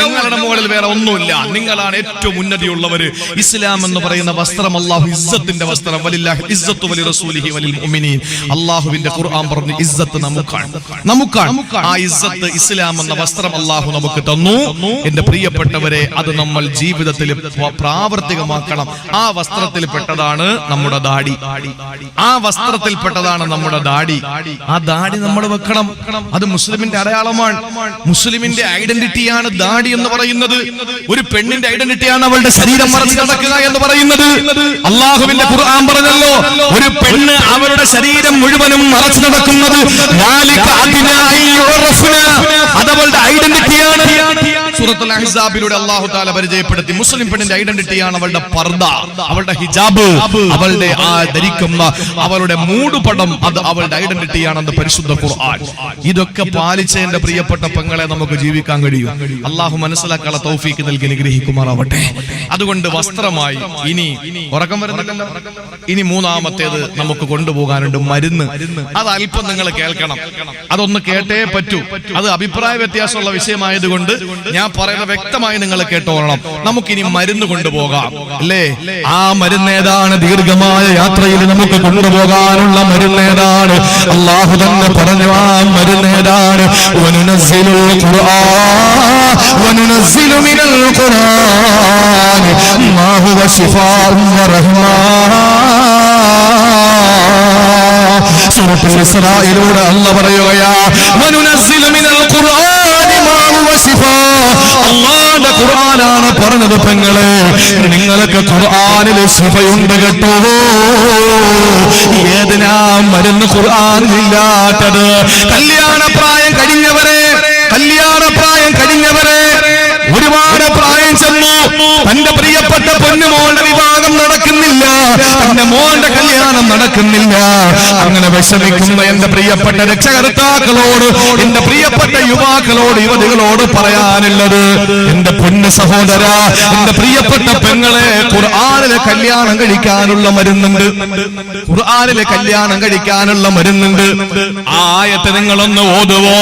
നിങ്ങളുടെ മുകളിൽ വേറെ ഒന്നുമില്ല, നിങ്ങളാണ് ഏറ്റവും ഉന്നതിയുള്ളവര്. ഇസ്ലാം എന്ന് പറയുന്ന വസ്ത്രം അള്ളാഹു ഇസ്സത്തിന്റെ വസ്ത്രം. വലില്ലാഹി ഇസ്സത്തു വലി റസൂലിഹി വലിൽ മുഅ്മിനീൻ. അള്ളാഹുവിന്റെ ഖുർആൻ പറഞ്ഞു ഇസ്സത്ത് നമുക്കാണ്. ആ ഇസ്സത്ത് ഇസ്ലാം എന്ന വസ്ത്രം അള്ളാഹു നമുക്ക് തന്നു. എന്റെ പ്രിയപ്പെട്ടവരെ, അത് നമ്മൾ ജീവിതത്തിൽ പ്രാവർത്തികമാക്കണം. ആ വസ്ത്രത്തിൽ പെട്ടതാണ് നമ്മുടെ ദാടി. ആ ദാടി നമ്മൾ വെക്കണം. അത് മുസ്ലിമിന്റെ അടയാളമാണ്. മുസ്ലിമിന്റെ ഐഡന്റിറ്റിയാണ് ദാടി എന്ന് പറയുന്നത്. ഒരു പെണ്ണിന്റെ ഐഡന്റിറ്റിയാണ് അവളുടെ ശരീരം മറച്ചു നടക്കുക എന്ന് പറയുന്നത്. അള്ളാഹുവിന്റെ ഖുർആൻ പറഞ്ഞല്ലോ, ഒരു പെണ്ണ് അവരുടെ ശരീരം മുഴുവനും മറച്ചു നടക്കുന്നത് അതവളുടെ ഐഡന്റിറ്റിയാണ്. സൂറത്തുൽ അഹ്സാബിലൂടെ അല്ലാഹു തആല പരിചയപ്പെടുത്തി. മുസ്ലിം പെണ്ണിന്റെ ഐഡന്റിറ്റിയാണ് അവളുടെ പർദ, അവളുടെ ഹിജാബ്, അവളുടെ ആ ധരിക്കുന്ന അവളുടെ മൂടുപടം. അത് അവളുടെ ഐഡന്റിറ്റിയാണെന്ന് പരിശുദ്ധ ഖുർആൻ. ഇതൊക്കെ പാലിച്ച എന്റെ പ്രിയപ്പെട്ട പെങ്ങളെ നമുക്ക് ജീവിക്കാൻ കഴിയും. അല്ലാഹു മനസ്സിലാക്കാനുള്ള തൗഫീക്ക് നൽകി അനുഗ്രഹിക്കുമാറാവട്ടെ. അതുകൊണ്ട് വസ്ത്രമായി ഇനി ഉറക്കം വരുന്നില്ലല്ലോ. ഇനി മൂന്നാമത്തേത് നമുക്ക് കൊണ്ടുപോകാനുണ്ട്, മരുന്ന്. അത് അല്പം നിങ്ങൾ കേൾക്കണം. അതൊന്ന് കേട്ടേ പറ്റൂ. അത് അഭിപ്രായ വ്യത്യാസമുള്ള വിഷയമായതുകൊണ്ട് ഞാൻ പറയുന്നത് വ്യക്തമായി നിങ്ങൾ കേട്ടോളണം. നമുക്കിനി മരുന്ന് കൊണ്ടുപോകാം അല്ലേ? ആ മരുന്നേതാണ്? ദീർഘമായ യാത്രയിൽ നമുക്ക് കൊണ്ടുപോകാനുള്ള മരുന്നേതാണ്? അല്ലാഹു തന്നെ പറഞ്ഞു. ആ മരുന്നേതാണ്? വനുനസ്സിലുൽ ഖുർആൻ വനുനസ്സിലു മിനൽ ഖുർആൻ മാ ഹുവ ശിഫാഉൻ വറഹ്മ. സൂറത്തുൽ ഇസ്രായിലൂടെ അല്ലാഹു പറയുകയാ, വനുനസ്സിലു മിനൽ ഖുർആൻ മാ ഹുവ ശിഫാ. അല്ലാഹുവിന്റെ ഖുർആനാണ് പറഞ്ഞത് പെങ്ങളെ, നിങ്ങൾക്ക് ഖുർആനിൽ ശിഫയുണ്ട് കേട്ടോ. ഏതിനാ മരുന്ന് ഖുർആനിലില്ലാത്തത്? കല്യാണപ്രായം കഴിഞ്ഞവരെ, ഒരുപാട് പ്രായം ചെന്നു, തന്റെ പ്രിയപ്പെട്ട പൊന്നുമോളുടെ വിവാഹം നടക്കുന്നില്ല, തന്റെ മോളുടെ കല്യാണം നടക്കുന്നില്ല. അങ്ങനെ വിഷമിക്കുന്ന എന്റെ പ്രിയപ്പെട്ട രക്ഷകർത്താക്കളോട്, എന്റെ പ്രിയപ്പെട്ട യുവാക്കളോട്, യുവതികളോട് പറയാനുള്ളത്, എന്റെ പൊന്നു സഹോദര, എന്റെ പ്രിയപ്പെട്ട പെങ്ങളെ, ഖുർആനിലെ കല്യാണം കഴിക്കാനുള്ള മരുന്നുണ്ട്. ഖുർആനിലെ കല്യാണം കഴിക്കാനുള്ള മരുന്നുണ്ട്. ആയത്ത് നിങ്ങളൊന്ന് ഓതുവോ?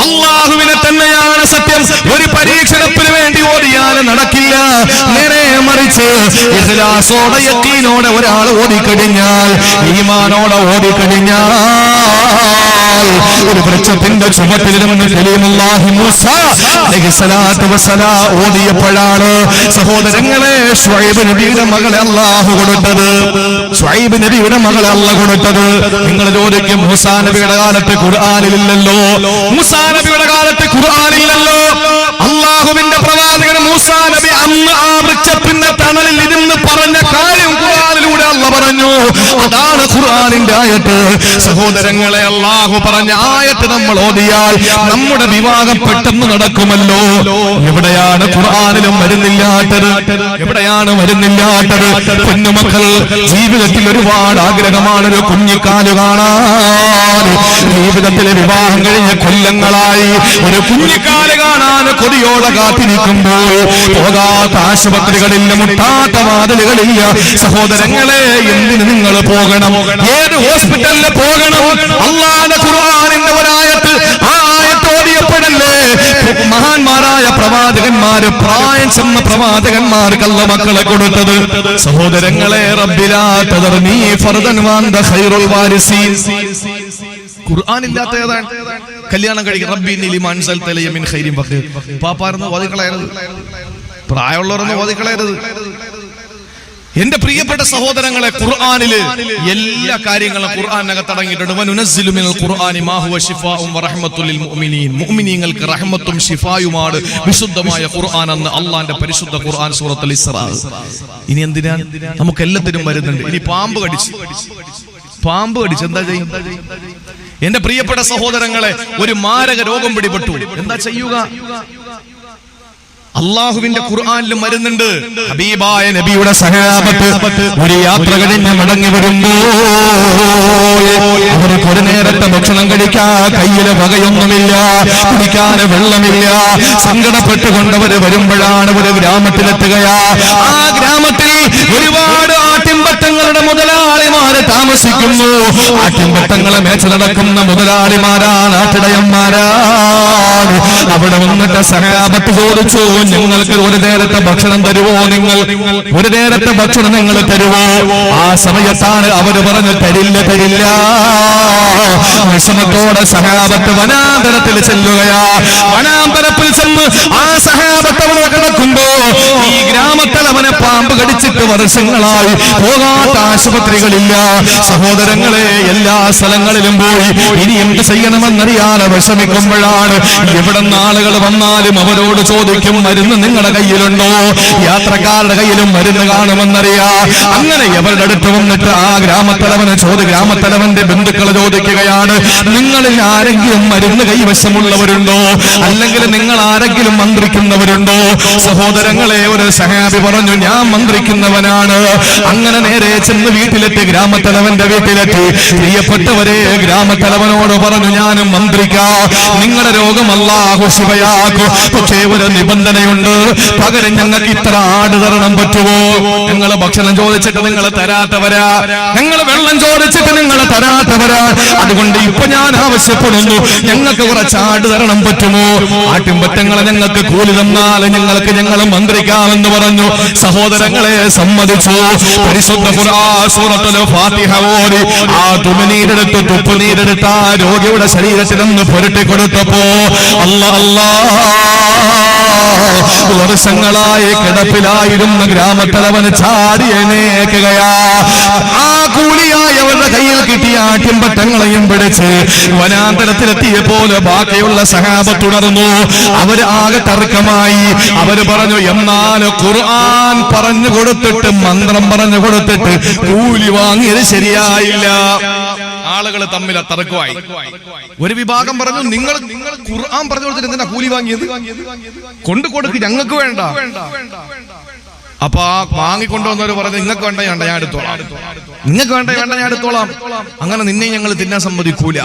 അല്ലാഹുവിനെ തന്നെയാണ് സത്യം. ഒരു പരീക്ഷണത്തിന് വേണ്ടി ഓടിയാലും നടക്കില്ല. നേരെ മറിച്ച് ഇഖ്ലാസോടെ യഖീനോടെ ഒരാൾ ഓടിക്കഴിഞ്ഞാൽ, ഈമാനോടെ ഓടിക്കഴിഞ്ഞാൽ, ഒരു വൃക്ഷത്തിന്റെ ചുമട്ടിലിരുന്ന് കലീമുല്ലാഹി മൂസ അലൈഹിസ്സലാത്തു വസ്സലാം ഓതിയപ്പോഴാണ് സഹോദരങ്ങളെ ശുഐബ് നബിയുടെ മകളെ അല്ലാഹു കൊടുത്തത്. ശുഐബ് നബിയുടെ മകളെ അല്ലാഹു കൊടുത്തത്. നിങ്ങൾ ചോദിക്കും, മൂസാ നബിയുടെ കാലത്ത് ഖുർആനിലില്ലല്ലോ, മൂസാ നബിയുടെ കാലത്ത് ഖുർആനില്ലല്ലോ. അല്ലാഹുവിന്റെ പ്രവാചകൻ മൂസാ നബി അന്ന് ആ വൃക്ഷത്തിന്റെ തണലിൽ ഇരുന്ന് പറഞ്ഞ കാര്യം ഖുർആനിലൂടെ അല്ലാഹു പറഞ്ഞു. അതാണ് ഖുർആനിന്റെ ആയത്ത്. സഹോദരങ്ങളെ, അല്ലാഹു പറഞ്ഞ ആയത്ത് നമ്മൾ ഓതിയാൽ നമ്മുടെ വിവാഹം പെട്ടെന്ന് നടക്കുമല്ലോ. എവിടെയാണ് ഖുർആനിലും മരുന്നില്ലാത്തത്? എവിടെയാണ് മരുന്നില്ലാത്തത്? കുഞ്ഞുമക്കൾ ജീവിതത്തിൽ ഒരുപാട് ആഗ്രഹമാണ് ഒരു കുഞ്ഞിക്കാല് കാണാൻ. ജീവിതത്തിലെ വിവാഹം കഴിഞ്ഞ കൊല്ലങ്ങളായി ഒരു കുഞ്ഞിക്കാല് കാണാൻ കൊതിയോടെ കാത്തിരിക്കുമ്പോൾ പോകാത്ത ആശുപത്രികളില്ല, മുട്ടാത്ത വാതിലുകളില്ല. സഹോദരങ്ങളെ, എന്തിന് നിങ്ങൾ പോകണം? ഏത് ഹോസ്പിറ്റലിൽ പോകണം? അല്ലാഹുവിന്റെ ഖുർആനിന്റെ ഒരായത്ത്, ആ ആയത്ത് ഓതിയപ്പോഴല്ലേ മഹാന്മാരായ പ്രവാചകന്മാര്, പ്രായം ചെന്ന പ്രവാചകന്മാർക്ക് അല്ലാഹു മക്കളെ കൊടുത്തത്. സഹോദരങ്ങളെ, റബ്ബിലാ തദർനീ ഫർദൻ വഅന്ത ഖൈറുൽ വാരിസീൻ. ഖുർആനില്ലാത്ത ഏതാണ്? കല്യാണം കഴിക്കുക. റബ്ബി ഇന്നി ലിമാ അൻസൽത ഇലയ്യ മിൻ ഖൈരിൻ ഫഖീർ. പാപ്പാർന്ന് ഓതിക്കളയരുത്, പ്രായമുള്ളവരൊന്നും ഓതിക്കളയരുത്. എന്റെ പ്രിയപ്പെട്ട സഹോദരങ്ങളെ, ഖുർആനില് എല്ലാ കാര്യങ്ങളും ഖുർആനകത്ത് അടങ്ങിയിട്ടുണ്ട്. വനുനസ്സിലു മിനൽ ഖുർആനി മാ ഹുവ ശിഫാഉൻ വറഹ്മത്തുൽ ലിൽ മുഅ്മിനീൻ. മുഅ്മിനീങ്ങൾക്ക് റഹ്മത്തും ശിഫായുമാണ് വിശുദ്ധമായ ഖുർആൻ എന്ന് അല്ലാഹുവിന്റെ പരിശുദ്ധ ഖുർആൻ സൂറത്തുൽ ഇസ്രാ. ഇനി എന്തിനാ? നമുക്ക് എല്ലാത്തിനും വരുന്നുണ്ട്. ഇനി പാമ്പ് കടിച്ച് എന്താ ചെയ്യും? എന്റെ പ്രിയപ്പെട്ട സഹോദരങ്ങളെ, ഒരു മാരക രോഗം പിടിപെട്ടു, എന്താ ചെയ്യുക? അള്ളാഹുവിന്റെ ഖുർആനിലും വരുന്നുണ്ട്. ഹബീബായ നബിയുടെ സഹാബത്ത് ഒരു യാത്ര കഴിഞ്ഞ് മടങ്ങി വരുമ്പോ അവർക്ക് ഒരു നേരത്തെ ഭക്ഷണം കഴിക്കാൻ കയ്യില് വകയൊന്നുമില്ല, കുടിക്കാൻ വെള്ളമില്ല. സങ്കടപ്പെട്ടുകൊണ്ടവര് വരുമ്പോഴാണ് ഒരു ഗ്രാമത്തിലെത്തുകയാ. ആ ഗ്രാമത്തിൽ ഒരുപാട് ആട്ടിൻപറ്റങ്ങളുടെ മുതലാളിമാര് താമസിക്കുന്നു. ആട്ടിൻപറ്റങ്ങളെ മേച്ച് നടക്കുന്ന മുതലാളിമാരാണ്, ആട്ടിടയന്മാരാണ്. അവിടെ വന്നിട്ട് സഹാബത്ത് ചോദിച്ചു, നിങ്ങൾക്ക് ഒരു നേരത്തെ ഭക്ഷണം തരുവോ? നിങ്ങൾ ഒരു നേരത്തെ ഭക്ഷണം നിങ്ങൾ തരുവോ? ആ സമയത്താണ് അവര് പറഞ്ഞു, തരില്ല. വിഷമത്തോടെ സഹാബത്ത് വനാന്തരത്തിൽ ചെല്ലുകയാ. വനാന്തരത്തിൽ ചെന്ന് ആ സഹാബത്ത് അവിടെ കിടക്കുമ്പോ ഈ ഗ്രാമത്തിൽ അവനെ പാമ്പ് കടിച്ചിട്ട് വർഷങ്ങളായി, പോകാത്ത ആശുപത്രികളില്ല. സഹോദരങ്ങളെ, എല്ലാ സ്ഥലങ്ങളിലും പോയി ഇനി എന്ത് ചെയ്യണമെന്നറിയാതെ വിഷമിക്കുമ്പോഴാണ് എവിടെ ആളുകൾ വന്നാലും അവരോട് ചോദിക്കും, മരുന്ന് നിങ്ങളുടെ കയ്യിലുണ്ടോ? യാത്രക്കാരുടെ കയ്യിലും മരുന്ന് കാണുമെന്നറിയാ. അങ്ങനെ എവരുടെ അടുത്ത് വന്നിട്ട് ആ ഗ്രാമത്തലവന്റെ ബന്ധുക്കളെ ചോദിക്കുകയാണ്, നിങ്ങളിൽ ആരെങ്കിലും മരുന്ന് കൈവശമുള്ളവരുണ്ടോ? അല്ലെങ്കിൽ നിങ്ങൾ ആരെങ്കിലും മന്ത്രിക്കുന്നവരുണ്ടോ? സഹോദരങ്ങളെ, ഒരു സഹാബി പറഞ്ഞു, ഞാൻ മന്ത്രിക്കുന്നവനാണ്. അങ്ങനെ നേരെ ചെന്ന് വീട്ടിലെത്തി, ഗ്രാമത്തലവന്റെ വീട്ടിലെത്തി. പ്രിയപ്പെട്ടവരെ, ഗ്രാമത്തലവനോട് പറഞ്ഞു, ഞാനും മന്ത്രിക്കാം, നിങ്ങളുടെ രോഗം അല്ലാഹു ശിവയാക്കും. പക്ഷേ ഒരു നിബന്ധനയുണ്ട്, പകരം ഞങ്ങൾക്ക് ഇത്ര ആട് തരണം പറ്റുമോ? ഞങ്ങൾ ഭക്ഷണം ചോദിച്ചിട്ട് നിങ്ങൾ തരാത്തവരാ, ഞങ്ങൾ വെള്ളം ചോദിച്ചിട്ട് നിങ്ങൾ തരാത്തവരാ. അതുകൊണ്ട് ഇപ്പൊ ഞാൻ ആവശ്യപ്പെടുന്നു, ഞങ്ങൾക്ക് കുറച്ച് ആട് തരണം പറ്റുമോ? ആട്ടിൻപറ്റങ്ങളെ ഞങ്ങൾക്ക് കൂലി തന്നാൽ ഞങ്ങൾ മന്ത്രിക്കാമെന്ന് പറഞ്ഞു. സഹോദരങ്ങളെ, സമ്മതിച്ചു. പരിശുദ്ധ ഖുർആൻ സൂറത്തുൽ ഫാത്തിഹ ഓതി ആ തുപ്പുനീരെടുത്ത് ആ രോഗിയുടെ ശരീരത്തിൽ നിന്ന് പുരട്ടി കൊടുത്തപ്പോ വർഷങ്ങളായി കിടപ്പിലായിരുന്ന ഗ്രാമത്തലവന് ചാടി എണീക്കുകയാ. ആ കൂലിയായവരുടെ കയ്യിൽ കിട്ടിയ ആട്ടിൻപറ്റങ്ങളെയും പിടിച്ച് വനാന്തരത്തിലെത്തിയപ്പോലെ ബാക്കിയുള്ള സഹാബത്ത് തുടർന്നു. അവര് ആകെ തർക്കമായി. അവര് പറഞ്ഞു, എന്നാൽ ഖുർആൻ പറഞ്ഞു കൊടുത്തിട്ട് മന്ത്രം പറഞ്ഞു കൊടുത്തിട്ട് കൂലി വാങ്ങിയത് ശരിയായില്ല. ആളുകൾ തമ്മിൽ തർക്കമായി. ഒരു വിഭാഗം പറഞ്ഞു, നിങ്ങൾ ഖുർആൻ പറഞ്ഞു കൊടുത്തിട്ട് എന്തിനാ കൂലി വാങ്ങിയത്? കൊണ്ടു കൊടുക്ക്, ഞങ്ങൾക്ക് വേണ്ട. അപ്പൊ ആ വാങ്ങിക്കൊണ്ടുവന്നവര് പറഞ്ഞു, നിങ്ങൾക്ക് വേണ്ട വേണ്ട ഞാൻ എടുത്തോളാം, നിങ്ങൾക്ക് വേണ്ട വേണ്ട ഞാൻ എടുത്തോളാം. അങ്ങനെ നിന്നെ ഞങ്ങൾ തിന്നാൻ സമ്മതിക്കൂല.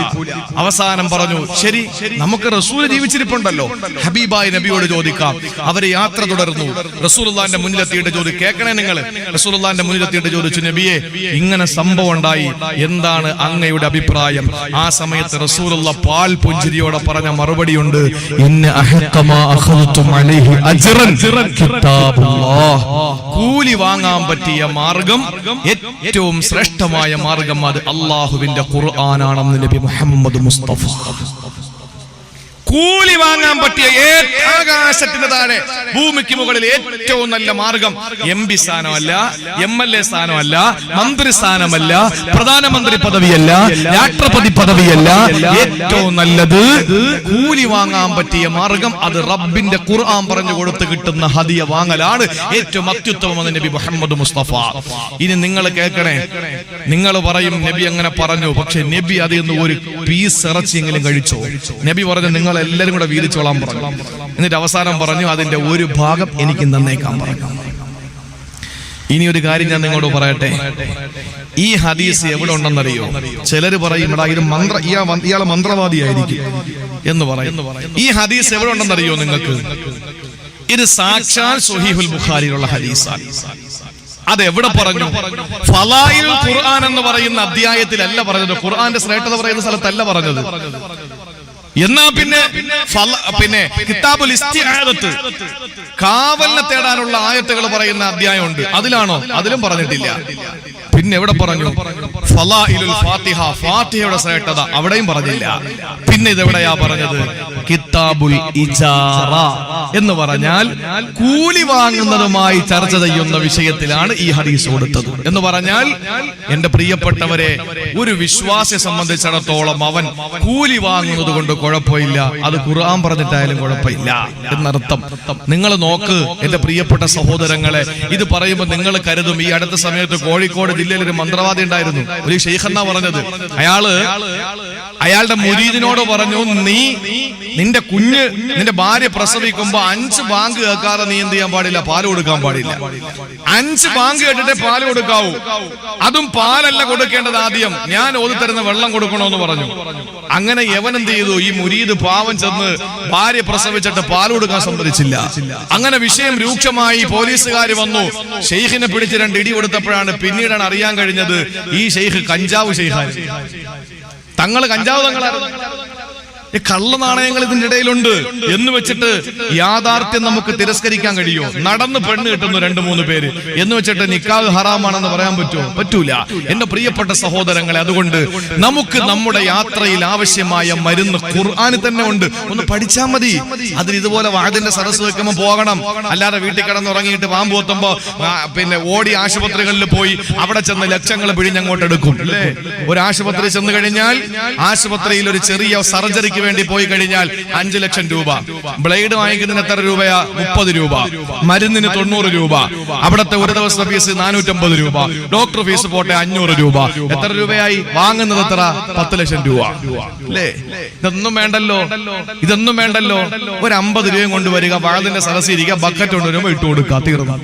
അവസാനം പറഞ്ഞു, ശരി, നമുക്ക് റസൂൽ ജീവിച്ചിരിപ്പുണ്ടല്ലോ, ഹബീബായ നബിയോട് ചോദിക്കാം. അവര് യാത്ര തുടർന്നു. റസൂലുള്ളാഹിന്റെ മുന്നിലെത്തിയിട്ട് ചോദിച്ചു, കേൾക്കണേ നിങ്ങൾ. റസൂലുള്ളാഹിന്റെ മുന്നിലെത്തിയിട്ട് ചോദിച്ചു, നബിയെ, ഇങ്ങനെ സംഭവം ഉണ്ടായി, എന്താണ് അങ്ങയുടെ അഭിപ്രായം? ആ സമയത്ത് റസൂലുള്ള പാൽ പുഞ്ചിരിയോടെ പറഞ്ഞ മറുപടിയുണ്ട്, ഇന്ന അഹഖമാ അഖദതും അലൈഹി അജ്റൻ കിതാബുല്ലാഹ്. കൂലി വാങ്ങാൻ പറ്റിയ മാർഗം, ഏറ്റവും ശ്രേഷ്ഠമായ മാർഗം, അത് അള്ളാഹുവിന്റെ ഖുർആനാണെന്ന് നബി മുഹമ്മദ് മുസ്തഫ. കൂലി വാങ്ങാൻ പറ്റിയ ആകാശത്തിന് താഴെ ഭൂമിക്ക് മുകളിൽ ഏറ്റവും നല്ല മാർഗം MP സ്ഥാനമല്ല, MLA സ്ഥാനമല്ല, മന്ത്രി സ്ഥാനമല്ല, പ്രധാനമന്ത്രി പദവിയല്ല, രാഷ്ട്രപതി പദവിയല്ല. ഏറ്റവും നല്ലത് കൂലി വാങ്ങാൻ പറ്റിയ മാർഗം അത് റബ്ബിന്റെ ഖുർആൻ പറഞ്ഞു കൊടുത്ത് കിട്ടുന്ന ഹദിയ വാങ്ങലാണ് ഏറ്റവും അത്യുത്തമമെന്ന് നബി മുഹമ്മദ് മുസ്തഫ. ഇനി നിങ്ങൾ കേൾക്കണേ, നിങ്ങൾ പറയും നബി അങ്ങനെ പറഞ്ഞു, പക്ഷെ നബി അതിൽ നിന്ന് ഒരു പീസ് ഇറച്ചിയെങ്കിലും കഴിച്ചോ? നബി പറഞ്ഞു, നിങ്ങൾ എല്ലാരും കൂടെ വീതിച്ചോളാൻ പറഞ്ഞു. എന്നിട്ട് അവസാനം പറഞ്ഞു, അതിന്റെ ഒരു ഭാഗം എനിക്ക് നന്നേക്കാൻ പറഞ്ഞു. ഇനി ഒരു കാര്യം ഞാൻ നിങ്ങളോട് പറയട്ടെ, ഈ ഹദീസ് എവിടെ ഉണ്ടെന്നറിയോ? ചിലര് പറയും, ഇയാളെ മന്ത്രവാദിയായിരിക്കും എന്ന് പറയും. ഈ ഹദീസ് എവിടെ ഉണ്ടെന്നറിയോ നിങ്ങൾക്ക്? ഇത് സാക്ഷാൽ സ്വഹീഹുൽ ബുഖാരിയിലുള്ള ഹദീസാണ്. അതെവിടെ പറഞ്ഞു? ഫളായിൽ ഖുർആൻ എന്ന് പറയുന്ന അധ്യായത്തിലല്ല പറഞ്ഞത്, ഖുർആന്റെ ശ്രേഷ്ഠത പറയുന്ന സ്ഥലത്തല്ല പറഞ്ഞത്. എന്നാ പിന്നെ കിതാബുൽ ഇസ്തിആദത്ത്, കാവലിനെ തേടാനുള്ള ആയത്തുകൾ പറയുന്ന അധ്യായമുണ്ട്, അതിലാണോ? അതിലും പറഞ്ഞിട്ടില്ല. പിന്നെ എവിടെ പറഞ്ഞു? ഫളായിലുൽ ഫാത്തിഹ, ഫാത്തിഹയുടെ ശ്രേഷ്ഠത, അവിടെയും പറഞ്ഞില്ല. പിന്നെ ഇതെവിടെയാ പറഞ്ഞത്? കിതാബുൽ ഇജാറ എന്ന് പറഞ്ഞാൽ കൂലി വാങ്ങുന്നതുമായി ചർച്ച ചെയ്യുന്ന വിഷയത്തിലാണ് ഈ ഹദീസ് കൊടുത്തത്. എന്ന് പറഞ്ഞാൽ എന്റെ പ്രിയപ്പെട്ടവരെ, ഒരു വിശ്വാസിയെ സംബന്ധിച്ചിടത്തോളം അവൻ കൂലി വാങ്ങുന്നത് കൊണ്ട് കുഴപ്പമില്ല, അത് ഖുർആൻ പറഞ്ഞിട്ടായാലും കുഴപ്പമില്ല എന്നർത്ഥം. നിങ്ങൾ നോക്ക് എന്റെ പ്രിയപ്പെട്ട സഹോദരങ്ങളെ, ഇത് പറയുമ്പോൾ നിങ്ങൾ കരുതും, ഈ അടുത്ത സമയത്ത് കോഴിക്കോട് ജില്ലയിൽ ഒരു മന്ത്രവാദി ഉണ്ടായിരുന്നു, ഒരു ഷെയ്ഖെന്നാ പറഞ്ഞത്. അയാളുടെ മുരീദിനോട് പറഞ്ഞു, നിന്റെ കുഞ്ഞ്, നിന്റെ ഭാര്യ പ്രസവിക്കുമ്പോ 5 ബാങ്ക് കേൾക്കാതെ നീ എന്ത് ചെയ്യാൻ പാടില്ല? പാല് കൊടുക്കാൻ പാടില്ല. 5 ബാങ്ക് കേട്ടിട്ടേ പാല് കൊടുക്കാവൂ. അതും പാലല്ല കൊടുക്കേണ്ടത്, ആദ്യം ഞാൻ ഓതിത്തരുന്ന വെള്ളം കൊടുക്കണമെന്ന് പറഞ്ഞു. അങ്ങനെ യവൻ എന്ത് ചെയ്തു? ഈ മുരീദ് പാവം ചെന്ന് ഭാര്യ പ്രസവിച്ചിട്ട് പാല് കൊടുക്കാൻ സമ്മതിച്ചില്ല. അങ്ങനെ വിഷയം രൂക്ഷമായി. പോലീസുകാർ വന്നു, ഷെയ്ഖിനെ പിടിച്ച് 2 ഇടി കൊടുത്തപ്പോഴാണ് പിന്നീടാണ് അറിയാൻ കഴിഞ്ഞത് ഈ ഷെയ്ഖ് കഞ്ചാവ് ഷെയ്ഖാണ്. തങ്ങള് കഞ്ചാവ് തങ്ങളായിരുന്നു. കള്ള നാണയങ്ങൾ ഇതിന്റെ ഇടയിലുണ്ട് എന്ന് വെച്ചിട്ട് യാഥാർത്ഥ്യം നമുക്ക് തിരസ്കരിക്കാൻ കഴിയുമോ? നടന്ന് പെണ്ണ് കിട്ടുന്നു 2-3 പേര് എന്ന് വെച്ചിട്ട് നിക്കാഹ് ഹറാമാണെന്ന് പറയാൻ പറ്റുമോ? പറ്റൂല. എന്റെ പ്രിയപ്പെട്ട സഹോദരങ്ങളെ, അതുകൊണ്ട് നമുക്ക് നമ്മുടെ യാത്രയിൽ ആവശ്യമായ മരുന്ന് ഖുർആനിൽ തന്നെ ഉണ്ട്. ഒന്ന് പഠിച്ചാൽ മതി. അതിന് ഇതുപോലെ വാദിന്റെ സദസ്സ് വെക്കുമ്പോൾ പോകണം. അല്ലാതെ വീട്ടിൽ കിടന്നുറങ്ങിയിട്ട് പാമ്പ് കൊത്തുമ്പോ പിന്നെ ഓടി ആശുപത്രികളിൽ പോയി അവിടെ ചെന്ന് ലക്ഷങ്ങൾ പിഴിഞ്ഞങ്ങോട്ട് എടുക്കും അല്ലേ? ഒരു ആശുപത്രി ചെന്ന് കഴിഞ്ഞാൽ ആശുപത്രിയിൽ ഒരു ചെറിയ സർജറിക്ക് വേണ്ടി പോയി കഴിഞ്ഞാൽ 5 ലക്ഷം രൂപ. ബ്ലേഡ് വാങ്ങിക്കുന്നതിന് എത്ര രൂപയാ? 30 രൂപ. മരുന്നിന് 90 രൂപ. അവിടുത്തെ ഒരു ദിവസത്തെ ഫീസ് 450 രൂപ. ഡോക്ടർ ഫീസ് പോട്ടെ 500 രൂപ. എത്ര രൂപയായി? വാങ്ങുന്നത് എത്ര? 10 ലക്ഷം രൂപ അല്ലേ? ഇതൊന്നും വേണ്ടല്ലോ, ഇതൊന്നും വേണ്ടല്ലോ. ഒരു 50 രൂപയും കൊണ്ടുവരിക, വാഴത്തിന്റെ സദസ്സിരിക്കുക, ബക്കറ്റ് കൊണ്ടുവരുമ്പോ ഇട്ട് കൊടുക്കുക, തീർന്നു.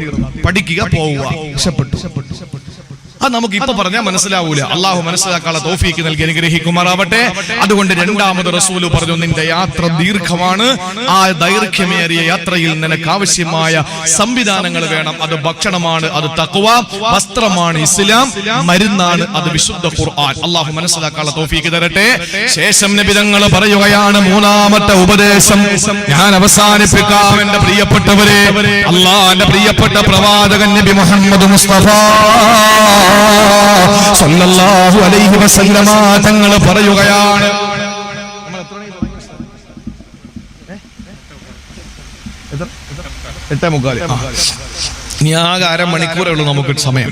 പഠിക്കുക, പോവുക, രക്ഷപ്പെട്ടു. അത് നമുക്ക് ഇപ്പൊ പറഞ്ഞാൽ മനസ്സിലാവൂല. അള്ളാഹു മനസ്സിലാക്കാനുള്ള തൗഫീക്ക് നൽകി അനുഗ്രഹിക്കുമാറാവട്ടെ. അതുകൊണ്ട് രണ്ടാമത് റസൂല് പറഞ്ഞു, നിന്റെ യാത്ര ദീർഘമാണ്. ആ ദൈർഘ്യമേറിയ യാത്രയിൽ നിനക്ക് ആവശ്യമായ സംവിധാനങ്ങൾ വേണം. അത് ഭക്ഷണമാണ്, അത് തഖ്വ, വസ്ത്രമാണ് ഇസ്ലാം, മരുന്നാണ് അത് വിശുദ്ധ ഖുർആൻ. അള്ളാഹു മനസ്സിലാക്കാനുള്ള തൗഫീക്ക് തരട്ടെ. ശേഷം നബി തങ്ങൾ പറയുകയാണ്, 3ാമത്തെ ഉപദേശം ഞാൻ അവസാനിപ്പിക്കാം. എന്റെ പ്രിയപ്പെട്ടവരെ, അള്ളാഹുവിന്റെ പ്രിയപ്പെട്ട പ്രവാചകൻ നബി മുഹമ്മദ് മുസ്തഫ സല്ലല്ലാഹു അലൈഹി വസല്ലമ തങ്ങൾ പറയുകയാണ്, 8:45. ഇനി ആകെ അരമണിക്കൂറേ ഉള്ളൂ നമുക്ക് സമയം.